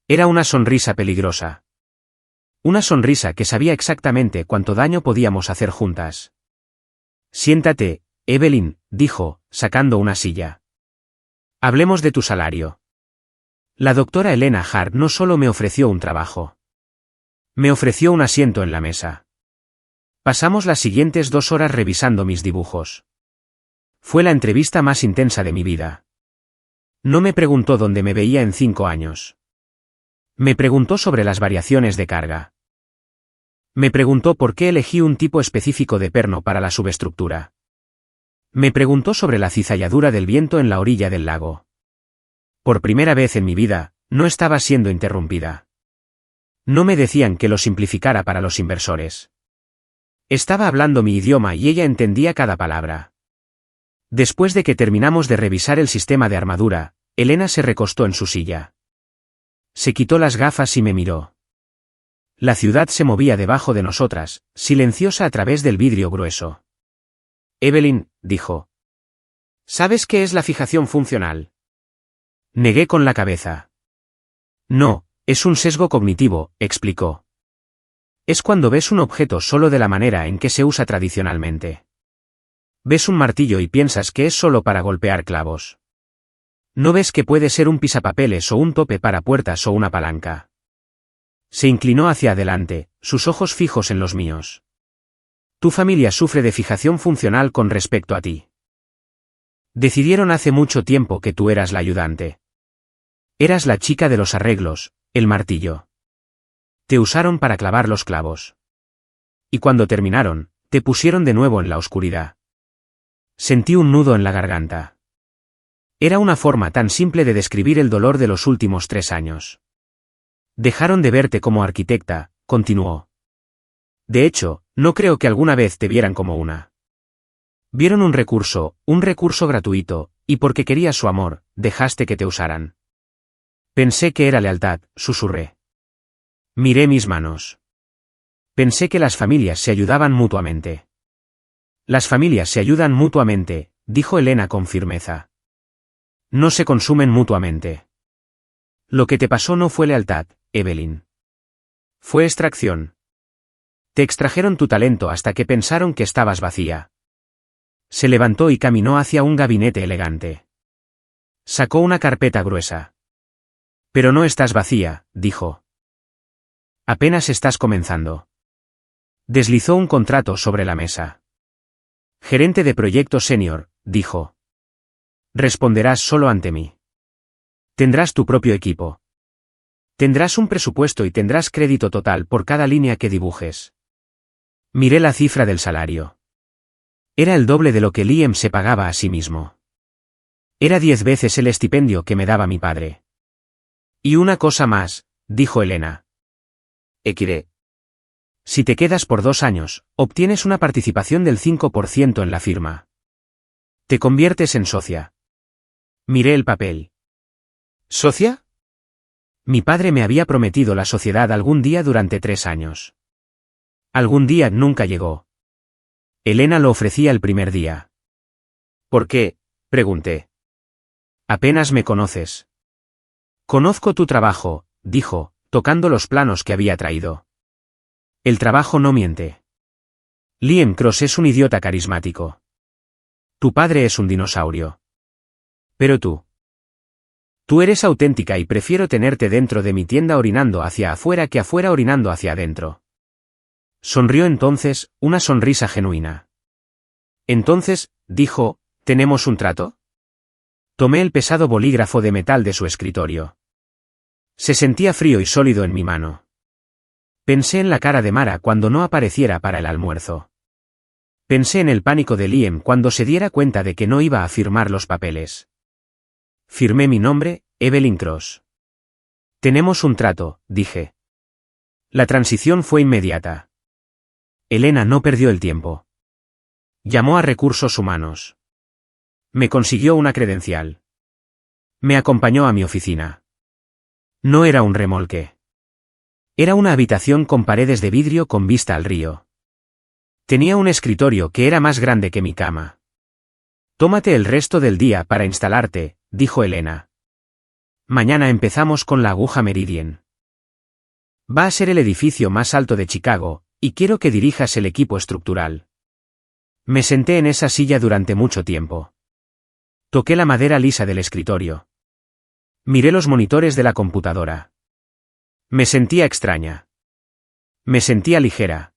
Era una sonrisa peligrosa. Una sonrisa que sabía exactamente cuánto daño podíamos hacer juntas. Siéntate, Evelyn, dijo, sacando una silla. Hablemos de tu salario. La doctora Elena Hart no solo me ofreció un trabajo. Me ofreció un asiento en la mesa. Pasamos las siguientes 2 horas revisando mis dibujos. Fue la entrevista más intensa de mi vida. No me preguntó dónde me veía en 5 años. Me preguntó sobre las variaciones de carga. Me preguntó por qué elegí un tipo específico de perno para la subestructura. Me preguntó sobre la cizalladura del viento en la orilla del lago. Por primera vez en mi vida, no estaba siendo interrumpida. No me decían que lo simplificara para los inversores. Estaba hablando mi idioma y ella entendía cada palabra. Después de que terminamos de revisar el sistema de armadura, Elena se recostó en su silla. Se quitó las gafas y me miró. La ciudad se movía debajo de nosotras, silenciosa a través del vidrio grueso. Evelyn, dijo. ¿Sabes qué es la fijación funcional? Negué con la cabeza. No, es un sesgo cognitivo, explicó. Es cuando ves un objeto solo de la manera en que se usa tradicionalmente. Ves un martillo y piensas que es solo para golpear clavos. No ves que puede ser un pisapapeles o un tope para puertas o una palanca. Se inclinó hacia adelante, sus ojos fijos en los míos. Tu familia sufre de fijación funcional con respecto a ti. Decidieron hace mucho tiempo que tú eras la ayudante. Eras la chica de los arreglos, el martillo. Te usaron para clavar los clavos. Y cuando terminaron, te pusieron de nuevo en la oscuridad. Sentí un nudo en la garganta. Era una forma tan simple de describir el dolor de los últimos 3 años. Dejaron de verte como arquitecta, continuó. De hecho, no creo que alguna vez te vieran como una. Vieron un recurso gratuito, y porque querías su amor, dejaste que te usaran. Pensé que era lealtad, susurré. Miré mis manos. Pensé que las familias se ayudaban mutuamente. Las familias se ayudan mutuamente, dijo Elena con firmeza. No se consumen mutuamente. Lo que te pasó no fue lealtad, Evelyn. Fue extracción. Te extrajeron tu talento hasta que pensaron que estabas vacía. Se levantó y caminó hacia un gabinete elegante. Sacó una carpeta gruesa. Pero no estás vacía, dijo. Apenas estás comenzando. Deslizó un contrato sobre la mesa. Gerente de proyecto senior, dijo. Responderás solo ante mí. Tendrás tu propio equipo. Tendrás un presupuesto y tendrás crédito total por cada línea que dibujes. Miré la cifra del salario. Era el doble de lo que Liam se pagaba a sí mismo. Era 10 veces el estipendio que me daba mi padre. Y una cosa más, dijo Elena. Equiré. Si te quedas por 2 años, obtienes una participación del 5% en la firma. Te conviertes en socia. Miré el papel. ¿Socia? Mi padre me había prometido la sociedad algún día durante 3 años. Algún día nunca llegó. Elena lo ofrecía el primer día. ¿Por qué?, pregunté. Apenas me conoces. Conozco tu trabajo, dijo, tocando los planos que había traído. El trabajo no miente. Liam Cross es un idiota carismático. Tu padre es un dinosaurio. Pero tú. Tú eres auténtica y prefiero tenerte dentro de mi tienda orinando hacia afuera que afuera orinando hacia adentro. Sonrió entonces, una sonrisa genuina. Entonces, dijo, ¿tenemos un trato? Tomé el pesado bolígrafo de metal de su escritorio. Se sentía frío y sólido en mi mano. Pensé en la cara de Mara cuando no apareciera para el almuerzo. Pensé en el pánico de Liam cuando se diera cuenta de que no iba a firmar los papeles. Firmé mi nombre, Evelyn Cross. Tenemos un trato, dije. La transición fue inmediata. Elena no perdió el tiempo. Llamó a recursos humanos. Me consiguió una credencial. Me acompañó a mi oficina. No era un remolque. Era una habitación con paredes de vidrio con vista al río. Tenía un escritorio que era más grande que mi cama. Tómate el resto del día para instalarte, dijo Elena. Mañana empezamos con la aguja Meridian. Va a ser el edificio más alto de Chicago, y quiero que dirijas el equipo estructural. Me senté en esa silla durante mucho tiempo. Toqué la madera lisa del escritorio. Miré los monitores de la computadora. Me sentía extraña. Me sentía ligera.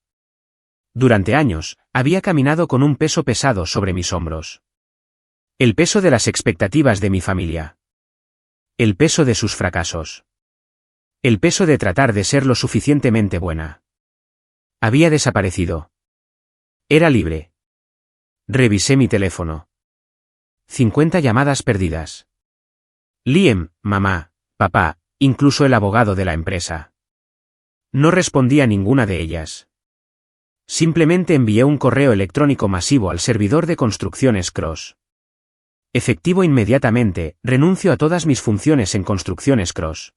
Durante años, había caminado con un peso pesado sobre mis hombros. El peso de las expectativas de mi familia. El peso de sus fracasos. El peso de tratar de ser lo suficientemente buena. Había desaparecido. Era libre. Revisé mi teléfono. 50 llamadas perdidas. Liam, mamá, papá, incluso el abogado de la empresa. No respondí a ninguna de ellas. Simplemente envié un correo electrónico masivo al servidor de construcciones Cross. Efectivo inmediatamente, renuncio a todas mis funciones en construcciones Cross.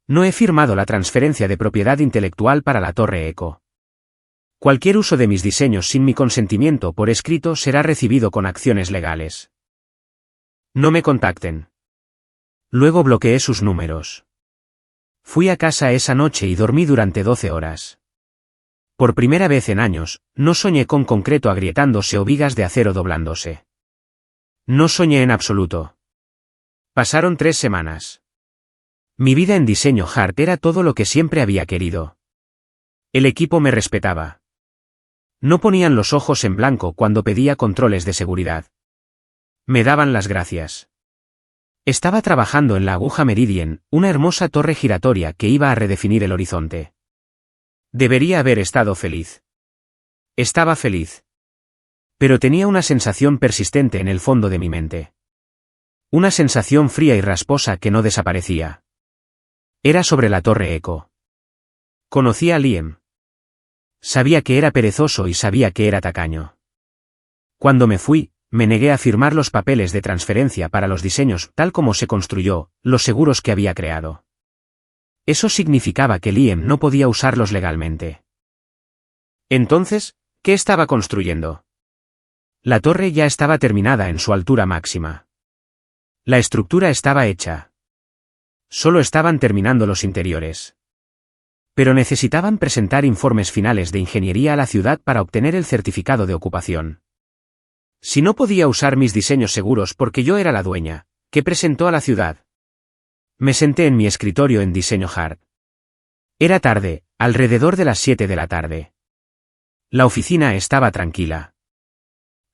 No he firmado la transferencia de propiedad intelectual para la Torre Eco. Cualquier uso de mis diseños sin mi consentimiento por escrito será recibido con acciones legales. No me contacten. Luego bloqueé sus números. Fui a casa esa noche y dormí durante 12 horas. Por primera vez en años, no soñé con concreto agrietándose o vigas de acero doblándose. No soñé en absoluto. Pasaron 3 semanas. Mi vida en diseño Hart era todo lo que siempre había querido. El equipo me respetaba. No ponían los ojos en blanco cuando pedía controles de seguridad. Me daban las gracias. Estaba trabajando en la aguja Meridian, una hermosa torre giratoria que iba a redefinir el horizonte. Debería haber estado feliz. Estaba feliz. Pero tenía una sensación persistente en el fondo de mi mente. Una sensación fría y rasposa que no desaparecía. Era sobre la Torre Echo. Conocía a Liam. Sabía que era perezoso y sabía que era tacaño. Cuando me fui, me negué a firmar los papeles de transferencia para los diseños, tal como se construyó, los seguros que había creado. Eso significaba que Liam no podía usarlos legalmente. Entonces, ¿qué estaba construyendo? La torre ya estaba terminada en su altura máxima. La estructura estaba hecha. Solo estaban terminando los interiores. Pero necesitaban presentar informes finales de ingeniería a la ciudad para obtener el certificado de ocupación. Si no podía usar mis diseños seguros porque yo era la dueña, ¿qué presentó a la ciudad? Me senté en mi escritorio en Diseño Hard. Era tarde, alrededor de las 7 de la tarde. La oficina estaba tranquila.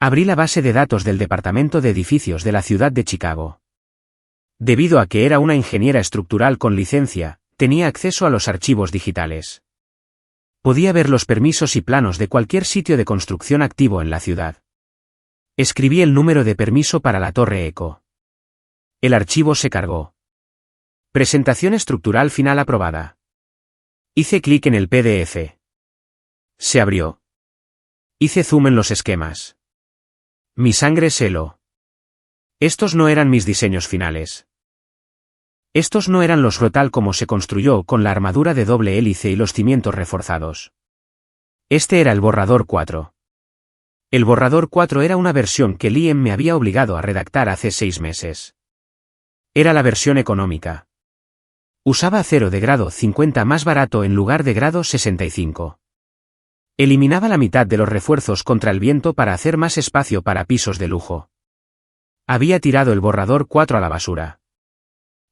Abrí la base de datos del Departamento de Edificios de la ciudad de Chicago. Debido a que era una ingeniera estructural con licencia, tenía acceso a los archivos digitales. Podía ver los permisos y planos de cualquier sitio de construcción activo en la ciudad. Escribí el número de permiso para la Torre Echo. El archivo se cargó. Presentación estructural final aprobada. Hice clic en el PDF. Se abrió. Hice zoom en los esquemas. Mi sangre se heló. Estos no eran mis diseños finales. Estos no eran los tal como se construyó con la armadura de doble hélice y los cimientos reforzados. Este era el borrador 4. El borrador 4 era una versión que Liam me había obligado a redactar hace 6 meses. Era la versión económica. Usaba acero de grado 50 más barato en lugar de grado 65. Eliminaba la mitad de los refuerzos contra el viento para hacer más espacio para pisos de lujo. Había tirado el borrador 4 a la basura.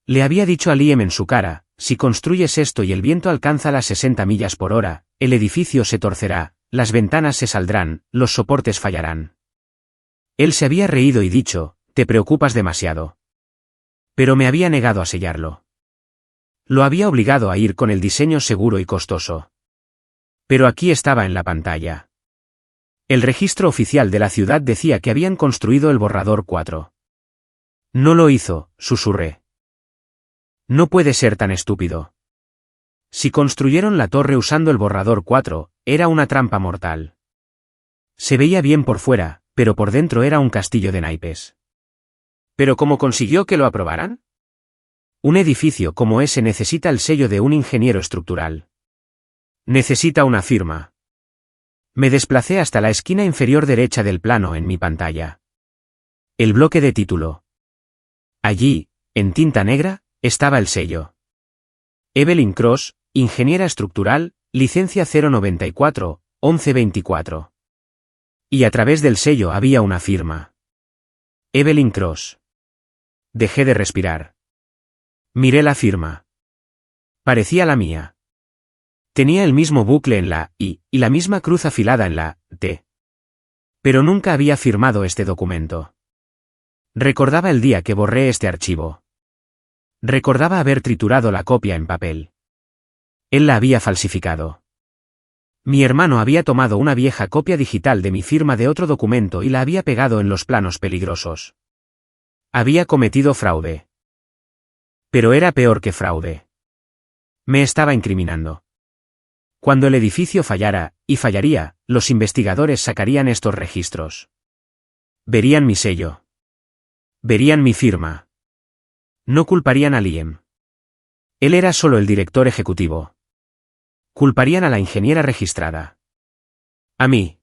Le había dicho a Liam en su cara, si construyes esto y el viento alcanza las 60 millas por hora, el edificio se torcerá. Las ventanas se saldrán, los soportes fallarán. Él se había reído y dicho, te preocupas demasiado. Pero me había negado a sellarlo. Lo había obligado a ir con el diseño seguro y costoso. Pero aquí estaba en la pantalla. El registro oficial de la ciudad decía que habían construido el borrador 4. No lo hizo, susurré. No puede ser tan estúpido. Si construyeron la torre usando el borrador 4, era una trampa mortal. Se veía bien por fuera, pero por dentro era un castillo de naipes. ¿Pero cómo consiguió que lo aprobaran? Un edificio como ese necesita el sello de un ingeniero estructural. Necesita una firma. Me desplacé hasta la esquina inferior derecha del plano en mi pantalla. El bloque de título. Allí, en tinta negra, estaba el sello. Evelyn Cross, ingeniera estructural, licencia 094, 1124. Y a través del sello había una firma. Evelyn Cross. Dejé de respirar. Miré la firma. Parecía la mía. Tenía el mismo bucle en la I, y la misma cruz afilada en la T. Pero nunca había firmado este documento. Recordaba el día que borré este archivo. Recordaba haber triturado la copia en papel. Él la había falsificado. Mi hermano había tomado una vieja copia digital de mi firma de otro documento y la había pegado en los planos peligrosos. Había cometido fraude. Pero era peor que fraude. Me estaba incriminando. Cuando el edificio fallara, y fallaría, los investigadores sacarían estos registros. Verían mi sello. Verían mi firma. No culparían a Liam. Él era solo el director ejecutivo. Culparían a la ingeniera registrada. A mí.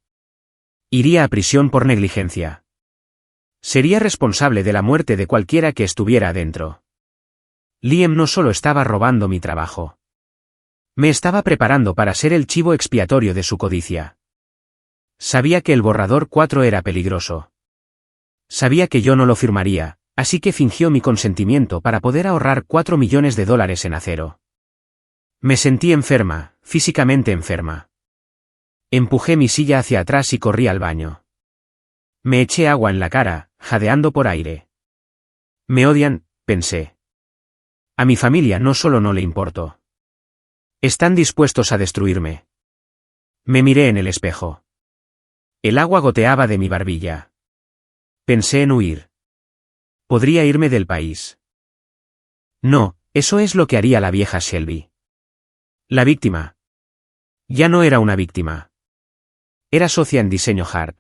Iría a prisión por negligencia. Sería responsable de la muerte de cualquiera que estuviera adentro. Liam no solo estaba robando mi trabajo. Me estaba preparando para ser el chivo expiatorio de su codicia. Sabía que el borrador 4 era peligroso. Sabía que yo no lo firmaría, así que fingió mi consentimiento para poder ahorrar $4 millones en acero. Me sentí enferma, físicamente enferma. Empujé mi silla hacia atrás y corrí al baño. Me eché agua en la cara, jadeando por aire. Me odian, pensé. A mi familia no solo no le importo. Están dispuestos a destruirme. Me miré en el espejo. El agua goteaba de mi barbilla. Pensé en huir. Podría irme del país. No, eso es lo que haría la vieja Shelby. La víctima. Ya no era una víctima. Era socia en Diseño Hart.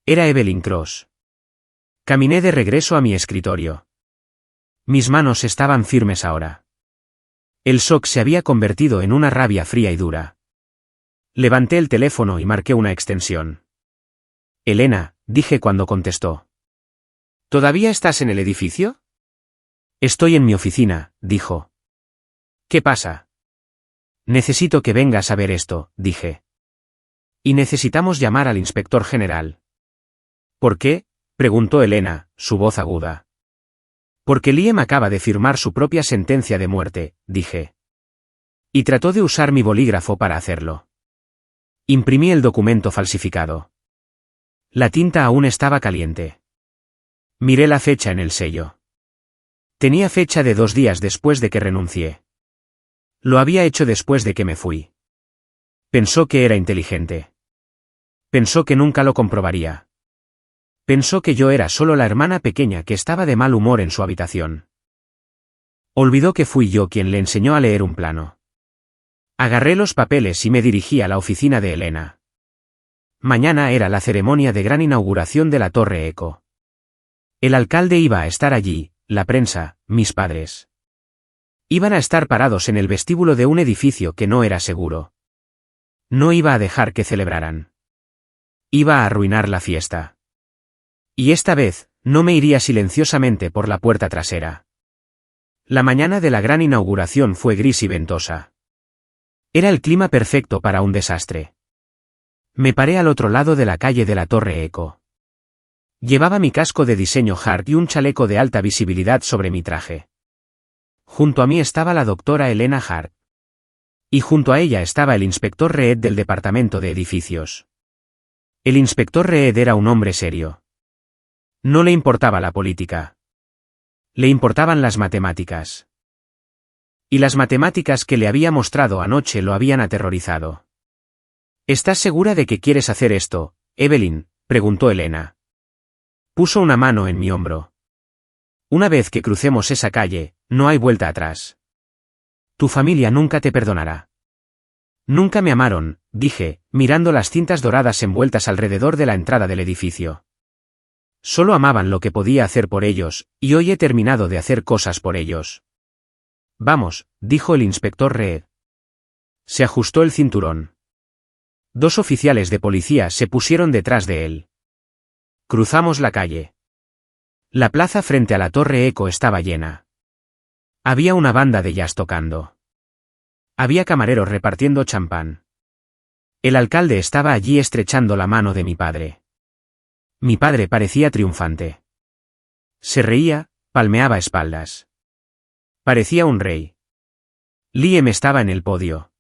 Era Evelyn Cross. Caminé de regreso a mi escritorio. Mis manos estaban firmes ahora. El shock se había convertido en una rabia fría y dura. Levanté el teléfono y marqué una extensión. Elena, dije cuando contestó. ¿Todavía estás en el edificio? Estoy en mi oficina, dijo. ¿Qué pasa? Necesito que vengas a ver esto, dije. Y necesitamos llamar al inspector general. ¿Por qué? Preguntó Elena, su voz aguda. Porque Liam acaba de firmar su propia sentencia de muerte, dije. Y trató de usar mi bolígrafo para hacerlo. Imprimí el documento falsificado. La tinta aún estaba caliente. Miré la fecha en el sello. Tenía fecha de 2 días después de que renuncié. Lo había hecho después de que me fui. Pensó que era inteligente. Pensó que nunca lo comprobaría. Pensó que yo era solo la hermana pequeña que estaba de mal humor en su habitación. Olvidó que fui yo quien le enseñó a leer un plano. Agarré los papeles y me dirigí a la oficina de Elena. Mañana era la ceremonia de gran inauguración de la Torre Eco. El alcalde iba a estar allí, la prensa, mis padres. Iban a estar parados en el vestíbulo de un edificio que no era seguro. No iba a dejar que celebraran. Iba a arruinar la fiesta. Y esta vez, no me iría silenciosamente por la puerta trasera. La mañana de la gran inauguración fue gris y ventosa. Era el clima perfecto para un desastre. Me paré al otro lado de la calle de la Torre Eco. Llevaba mi casco de diseño Hart y un chaleco de alta visibilidad sobre mi traje. Junto a mí estaba la doctora Elena Hart. Y junto a ella estaba el inspector Reed del departamento de edificios. El inspector Reed era un hombre serio. No le importaba la política. Le importaban las matemáticas. Y las matemáticas que le había mostrado anoche lo habían aterrorizado. ¿Estás segura de que quieres hacer esto, Evelyn?, preguntó Elena. Puso una mano en mi hombro. Una vez que crucemos esa calle, no hay vuelta atrás. Tu familia nunca te perdonará. Nunca me amaron, dije, mirando las cintas doradas envueltas alrededor de la entrada del edificio. Solo amaban lo que podía hacer por ellos, y hoy he terminado de hacer cosas por ellos. Vamos, dijo el inspector Reed. Se ajustó el cinturón. 2 oficiales de policía se pusieron detrás de él. Cruzamos la calle. La plaza frente a la Torre Eco estaba llena. Había una banda de jazz tocando. Había camareros repartiendo champán. El alcalde estaba allí estrechando la mano de mi padre. Mi padre parecía triunfante. Se reía, palmeaba espaldas. Parecía un rey. Liam estaba en el podio.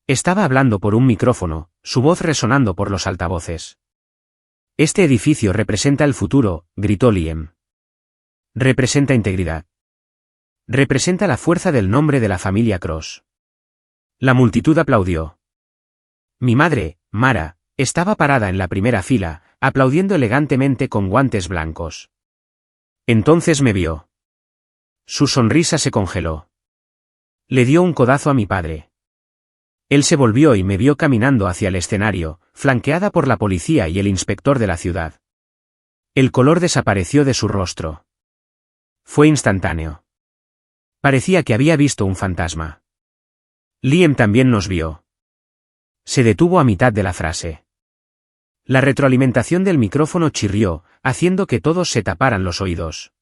Estaba hablando por un micrófono, su voz resonando por los altavoces. Este edificio representa el futuro, gritó Liam. Representa integridad. Representa la fuerza del nombre de la familia Cross. La multitud aplaudió. Mi madre, Mara, estaba parada en la primera fila, aplaudiendo elegantemente con guantes blancos. Entonces me vio. Su sonrisa se congeló. Le dio un codazo a mi padre. Él se volvió y me vio caminando hacia el escenario, flanqueada por la policía y el inspector de la ciudad. El color desapareció de su rostro. Fue instantáneo. Parecía que había visto un fantasma. Liam también nos vio. Se detuvo a mitad de la frase. La retroalimentación del micrófono chirrió, haciendo que todos se taparan los oídos.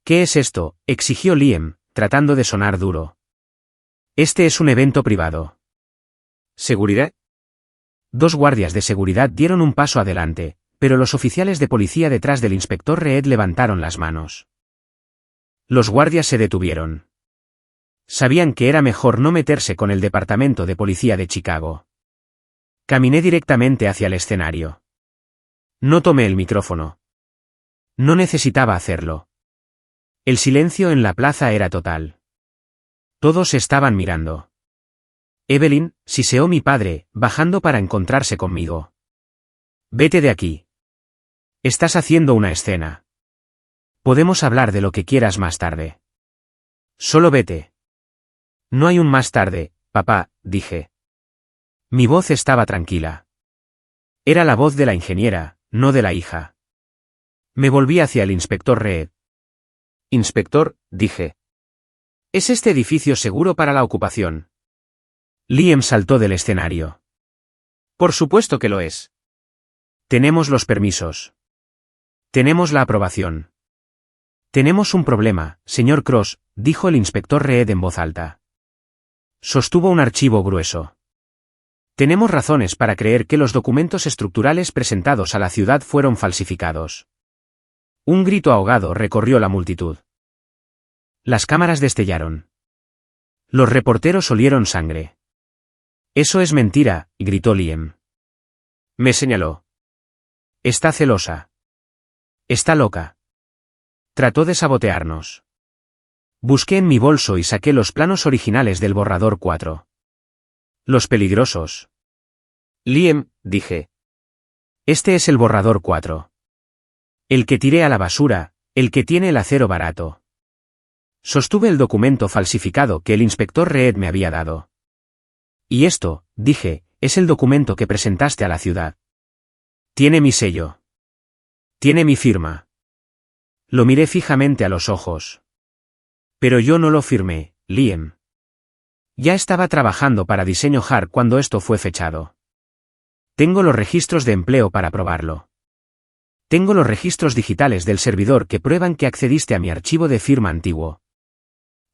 ¿Qué es esto?, exigió Liam, tratando de sonar duro. Este es un evento privado. ¿Seguridad? 2 guardias de seguridad dieron un paso adelante, pero los oficiales de policía detrás del inspector Reed levantaron las manos. Los guardias se detuvieron. Sabían que era mejor no meterse con el departamento de policía de Chicago. Caminé directamente hacia el escenario. No tomé el micrófono. No necesitaba hacerlo. El silencio en la plaza era total. Todos estaban mirando. Evelyn, siseó mi padre, bajando para encontrarse conmigo. Vete de aquí. Estás haciendo una escena. Podemos hablar de lo que quieras más tarde. Solo vete. No hay un más tarde, papá, dije. Mi voz estaba tranquila. Era la voz de la ingeniera, no de la hija. Me volví hacia el inspector Reed. Inspector, dije. ¿Es este edificio seguro para la ocupación? Liam saltó del escenario. Por supuesto que lo es. Tenemos los permisos. Tenemos la aprobación. Tenemos un problema, señor Cross, dijo el inspector Reed en voz alta. Sostuvo un archivo grueso. Tenemos razones para creer que los documentos estructurales presentados a la ciudad fueron falsificados. Un grito ahogado recorrió la multitud. Las cámaras destellaron. Los reporteros olieron sangre. Eso es mentira, gritó Liam. Me señaló. Está celosa. Está loca. Trató de sabotearnos. Busqué en mi bolso y saqué los planos originales del borrador 4. Los peligrosos. Liam, dije. Este es el borrador 4. El que tiré a la basura, el que tiene el acero barato. Sostuve el documento falsificado que el inspector Reed me había dado. Y esto, dije, es el documento que presentaste a la ciudad. Tiene mi sello. Tiene mi firma. Lo miré fijamente a los ojos. Pero yo no lo firmé, Liam. Ya estaba trabajando para Diseño Hard cuando esto fue fechado. Tengo los registros de empleo para probarlo. Tengo los registros digitales del servidor que prueban que accediste a mi archivo de firma antiguo.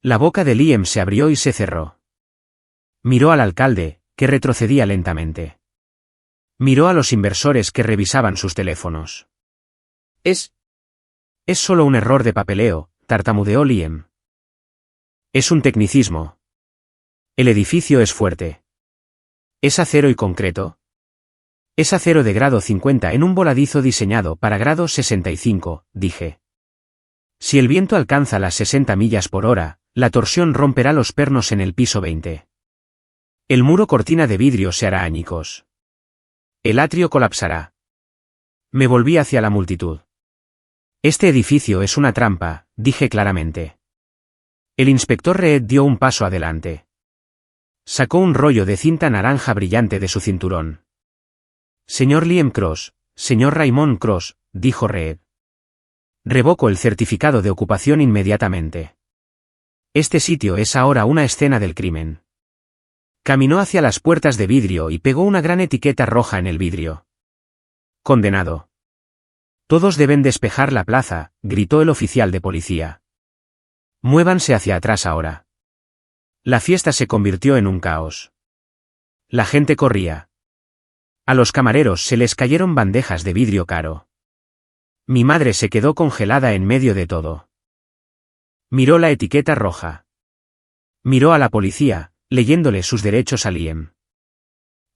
La boca de Liam se abrió y se cerró. Miró al alcalde, que retrocedía lentamente. Miró a los inversores que revisaban sus teléfonos. Es solo un error de papeleo, tartamudeó Liam. Es un tecnicismo. El edificio es fuerte. ¿Es acero y concreto? Es acero de grado 50 en un voladizo diseñado para grado 65, dije. Si el viento alcanza las 60 millas por hora, la torsión romperá los pernos en el piso 20. El muro cortina de vidrio se hará añicos. El atrio colapsará. Me volví hacia la multitud. Este edificio es una trampa, dije claramente. El inspector Reed dio un paso adelante. Sacó un rollo de cinta naranja brillante de su cinturón. Señor Liam Cross, señor Raymond Cross, dijo Reed. Revoco el certificado de ocupación inmediatamente. Este sitio es ahora una escena del crimen. Caminó hacia las puertas de vidrio y pegó una gran etiqueta roja en el vidrio. Condenado. Todos deben despejar la plaza, gritó el oficial de policía. Muévanse hacia atrás ahora. La fiesta se convirtió en un caos. La gente corría. A los camareros se les cayeron bandejas de vidrio caro. Mi madre se quedó congelada en medio de todo. Miró la etiqueta roja. Miró a la policía, leyéndole sus derechos a Liam.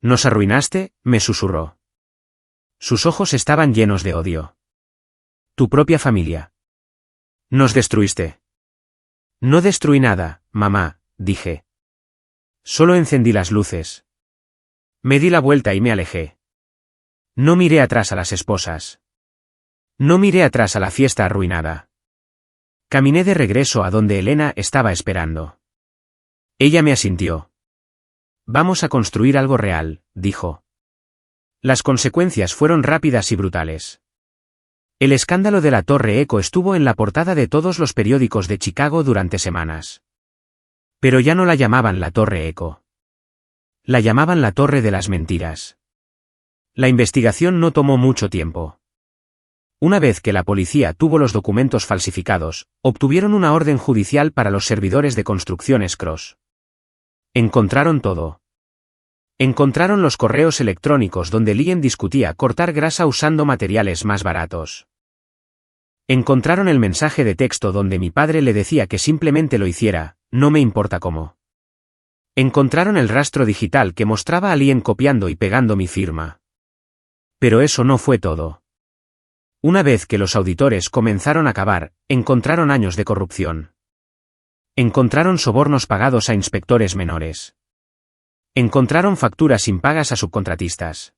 «¿Nos arruinaste?», me susurró. Sus ojos estaban llenos de odio. «Tu propia familia. Nos destruiste». «No destruí nada, mamá», dije. «Solo encendí las luces». Me di la vuelta y me alejé. No miré atrás a las esposas. No miré atrás a la fiesta arruinada. Caminé de regreso a donde Elena estaba esperando. Ella me asintió. «Vamos a construir algo real», dijo. Las consecuencias fueron rápidas y brutales. El escándalo de la Torre Echo estuvo en la portada de todos los periódicos de Chicago durante semanas. Pero ya no la llamaban la Torre Echo. La llamaban la Torre de las Mentiras. La investigación no tomó mucho tiempo. Una vez que la policía tuvo los documentos falsificados, obtuvieron una orden judicial para los servidores de Construcciones Cross. Encontraron todo. Encontraron los correos electrónicos donde Liam discutía cortar grasa usando materiales más baratos. Encontraron el mensaje de texto donde mi padre le decía que simplemente lo hiciera, no me importa cómo. Encontraron el rastro digital que mostraba a Liam copiando y pegando mi firma. Pero eso no fue todo. Una vez que los auditores comenzaron a cavar, encontraron años de corrupción. Encontraron sobornos pagados a inspectores menores. Encontraron facturas impagas a subcontratistas.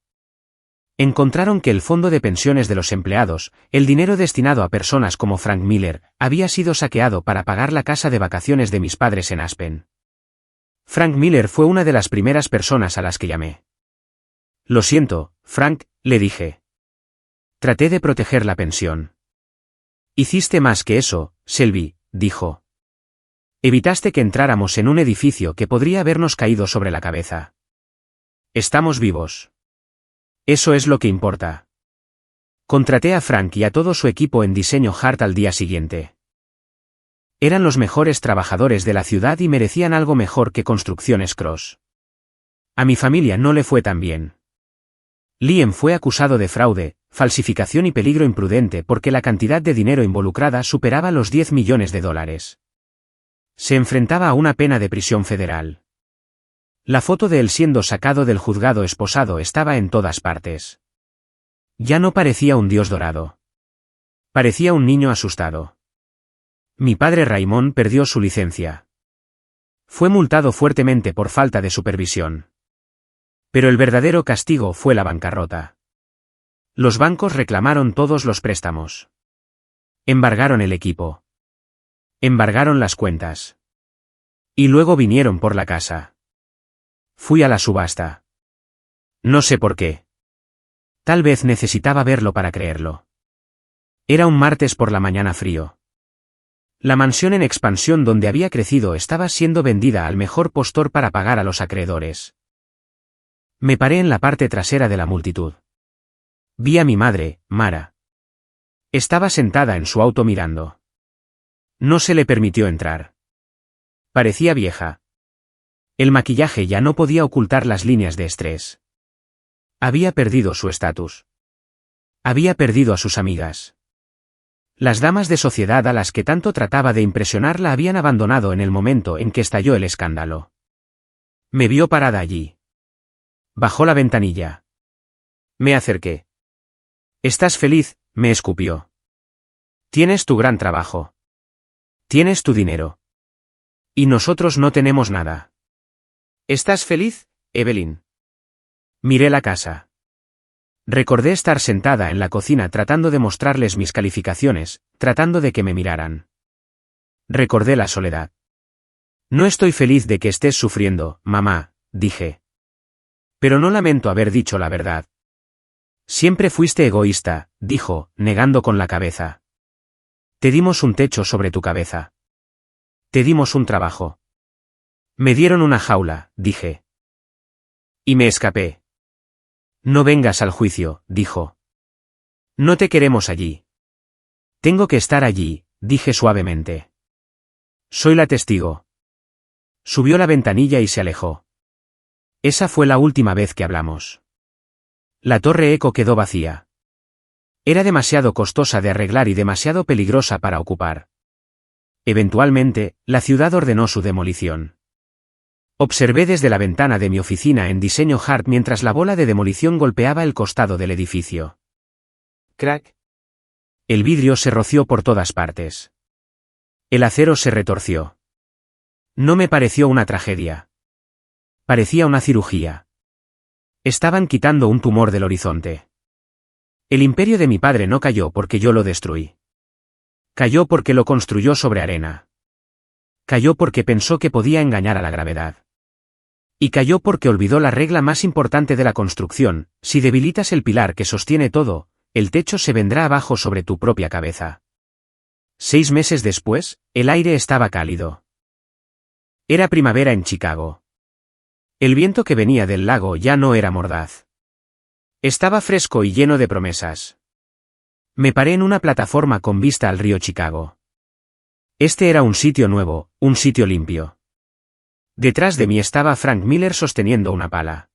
Encontraron que el fondo de pensiones de los empleados, el dinero destinado a personas como Frank Miller, había sido saqueado para pagar la casa de vacaciones de mis padres en Aspen. Frank Miller fue una de las primeras personas a las que llamé. Lo siento, Frank, le dije. Traté de proteger la pensión. Hiciste más que eso, Shelby, dijo. Evitaste que entráramos en un edificio que podría habernos caído sobre la cabeza. Estamos vivos. Eso es lo que importa. Contraté a Frank y a todo su equipo en Diseño Hart al día siguiente. Eran los mejores trabajadores de la ciudad y merecían algo mejor que Construcciones Cross. A mi familia no le fue tan bien. Liam fue acusado de fraude, falsificación y peligro imprudente porque la cantidad de dinero involucrada superaba los $10 millones. Se enfrentaba a una pena de prisión federal. La foto de él siendo sacado del juzgado esposado estaba en todas partes. Ya no parecía un dios dorado. Parecía un niño asustado. Mi padre Raymond perdió su licencia. Fue multado fuertemente por falta de supervisión. Pero el verdadero castigo fue la bancarrota. Los bancos reclamaron todos los préstamos. Embargaron el equipo. Embargaron las cuentas. Y luego vinieron por la casa. Fui a la subasta. No sé por qué. Tal vez necesitaba verlo para creerlo. Era un martes por la mañana frío. La mansión en expansión donde había crecido estaba siendo vendida al mejor postor para pagar a los acreedores. Me paré en la parte trasera de la multitud. Vi a mi madre, Mara. Estaba sentada en su auto mirando. No se le permitió entrar. Parecía vieja. El maquillaje ya no podía ocultar las líneas de estrés. Había perdido su estatus. Había perdido a sus amigas. Las damas de sociedad a las que tanto trataba de impresionar la habían abandonado en el momento en que estalló el escándalo. Me vio parada allí. Bajó la ventanilla. Me acerqué. ¿Estás feliz?, me escupió. Tienes tu gran trabajo. Tienes tu dinero. Y nosotros no tenemos nada. ¿Estás feliz, Evelyn? Miré la casa. Recordé estar sentada en la cocina tratando de mostrarles mis calificaciones, tratando de que me miraran. Recordé la soledad. No estoy feliz de que estés sufriendo, mamá, dije. Pero no lamento haber dicho la verdad. Siempre fuiste egoísta, dijo, negando con la cabeza. Te dimos un techo sobre tu cabeza. Te dimos un trabajo. Me dieron una jaula, dije. Y me escapé. No vengas al juicio, dijo. No te queremos allí. Tengo que estar allí, dije suavemente. Soy la testigo. Subió la ventanilla y se alejó. Esa fue la última vez que hablamos. La torre Eco quedó vacía. Era demasiado costosa de arreglar y demasiado peligrosa para ocupar. Eventualmente, la ciudad ordenó su demolición. Observé desde la ventana de mi oficina en Diseño Hart mientras la bola de demolición golpeaba el costado del edificio. Crack. El vidrio se roció por todas partes. El acero se retorció. No me pareció una tragedia. Parecía una cirugía. Estaban quitando un tumor del horizonte. El imperio de mi padre no cayó porque yo lo destruí. Cayó porque lo construyó sobre arena. Cayó porque pensó que podía engañar a la gravedad. Y cayó porque olvidó la regla más importante de la construcción: si debilitas el pilar que sostiene todo, el techo se vendrá abajo sobre tu propia cabeza. 6 meses después, el aire estaba cálido. Era primavera en Chicago. El viento que venía del lago ya no era mordaz. Estaba fresco y lleno de promesas. Me paré en una plataforma con vista al río Chicago. Este era un sitio nuevo, un sitio limpio. Detrás de mí estaba Frank Miller sosteniendo una pala.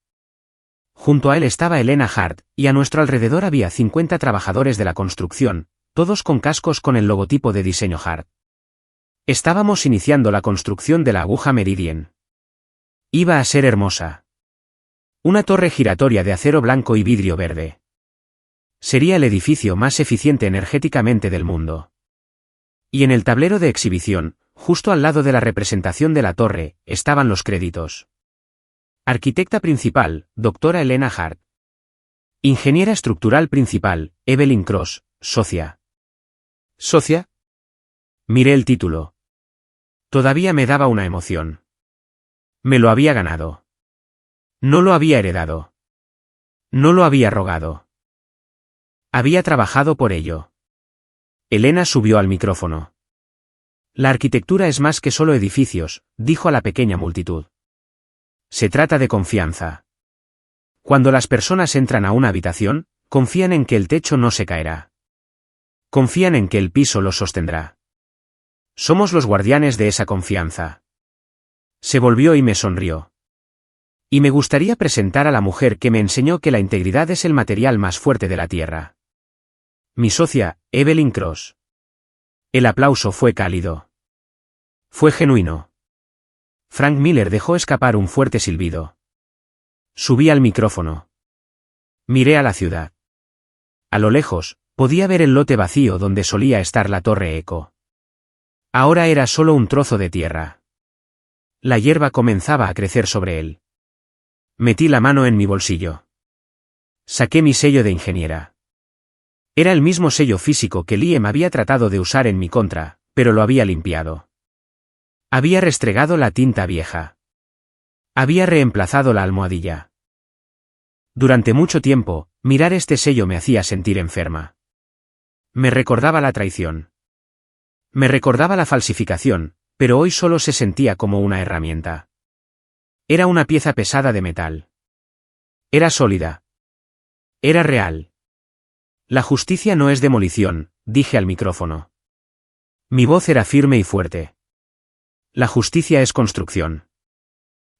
Junto a él estaba Elena Hart, y a nuestro alrededor había 50 trabajadores de la construcción, todos con cascos con el logotipo de Diseño Hart. Estábamos iniciando la construcción de la aguja Meridian. Iba a ser hermosa. Una torre giratoria de acero blanco y vidrio verde. Sería el edificio más eficiente energéticamente del mundo. Y en el tablero de exhibición, justo al lado de la representación de la torre, estaban los créditos. Arquitecta principal, doctora Elena Hart. Ingeniera estructural principal, Evelyn Cross, socia. ¿Socia? Miré el título. Todavía me daba una emoción. Me lo había ganado. No lo había heredado. No lo había rogado. Había trabajado por ello. Elena subió al micrófono. La arquitectura es más que solo edificios, dijo a la pequeña multitud. Se trata de confianza. Cuando las personas entran a una habitación, confían en que el techo no se caerá. Confían en que el piso los sostendrá. Somos los guardianes de esa confianza. Se volvió y me sonrió. Y me gustaría presentar a la mujer que me enseñó que la integridad es el material más fuerte de la Tierra. Mi socia, Evelyn Cross. El aplauso fue cálido. Fue genuino. Frank Miller dejó escapar un fuerte silbido. Subí al micrófono. Miré a la ciudad. A lo lejos, podía ver el lote vacío donde solía estar la Torre Eco. Ahora era solo un trozo de tierra. La hierba comenzaba a crecer sobre él. Metí la mano en mi bolsillo. Saqué mi sello de ingeniera. Era el mismo sello físico que Liam había tratado de usar en mi contra, pero lo había limpiado. Había restregado la tinta vieja. Había reemplazado la almohadilla. Durante mucho tiempo, mirar este sello me hacía sentir enferma. Me recordaba la traición. Me recordaba la falsificación, pero hoy solo se sentía como una herramienta. Era una pieza pesada de metal. Era sólida. Era real. La justicia no es demolición, dije al micrófono. Mi voz era firme y fuerte. La justicia es construcción.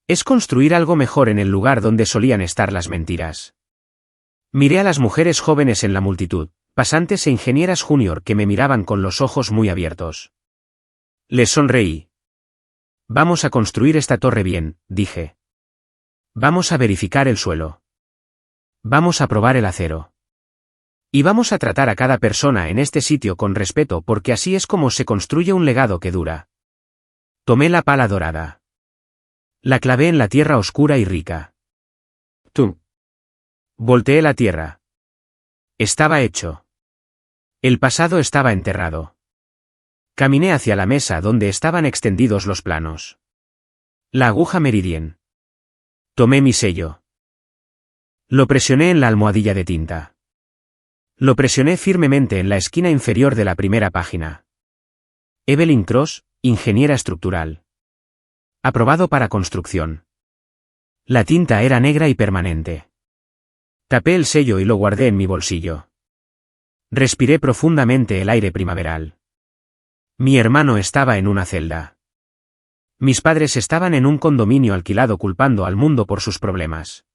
Es construir algo mejor en el lugar donde solían estar las mentiras. Miré a las mujeres jóvenes en la multitud, pasantes e ingenieras junior que me miraban con los ojos muy abiertos. Les sonreí. Vamos a construir esta torre bien, dije. Vamos a verificar el suelo. Vamos a probar el acero. Y vamos a tratar a cada persona en este sitio con respeto porque así es como se construye un legado que dura. Tomé la pala dorada. La clavé en la tierra oscura y rica. ¡Tum! Volteé la tierra. Estaba hecho. El pasado estaba enterrado. Caminé hacia la mesa donde estaban extendidos los planos. La aguja meridien. Tomé mi sello. Lo presioné en la almohadilla de tinta. Lo presioné firmemente en la esquina inferior de la primera página. Evelyn Cross, ingeniera estructural. Aprobado para construcción. La tinta era negra y permanente. Tapé el sello y lo guardé en mi bolsillo. Respiré profundamente el aire primaveral. Mi hermano estaba en una celda. Mis padres estaban en un condominio alquilado culpando al mundo por sus problemas.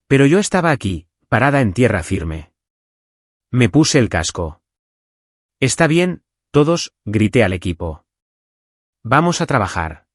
Pero yo estaba aquí, parada en tierra firme. Me puse el casco. Está bien, todos, grité al equipo. Vamos a trabajar.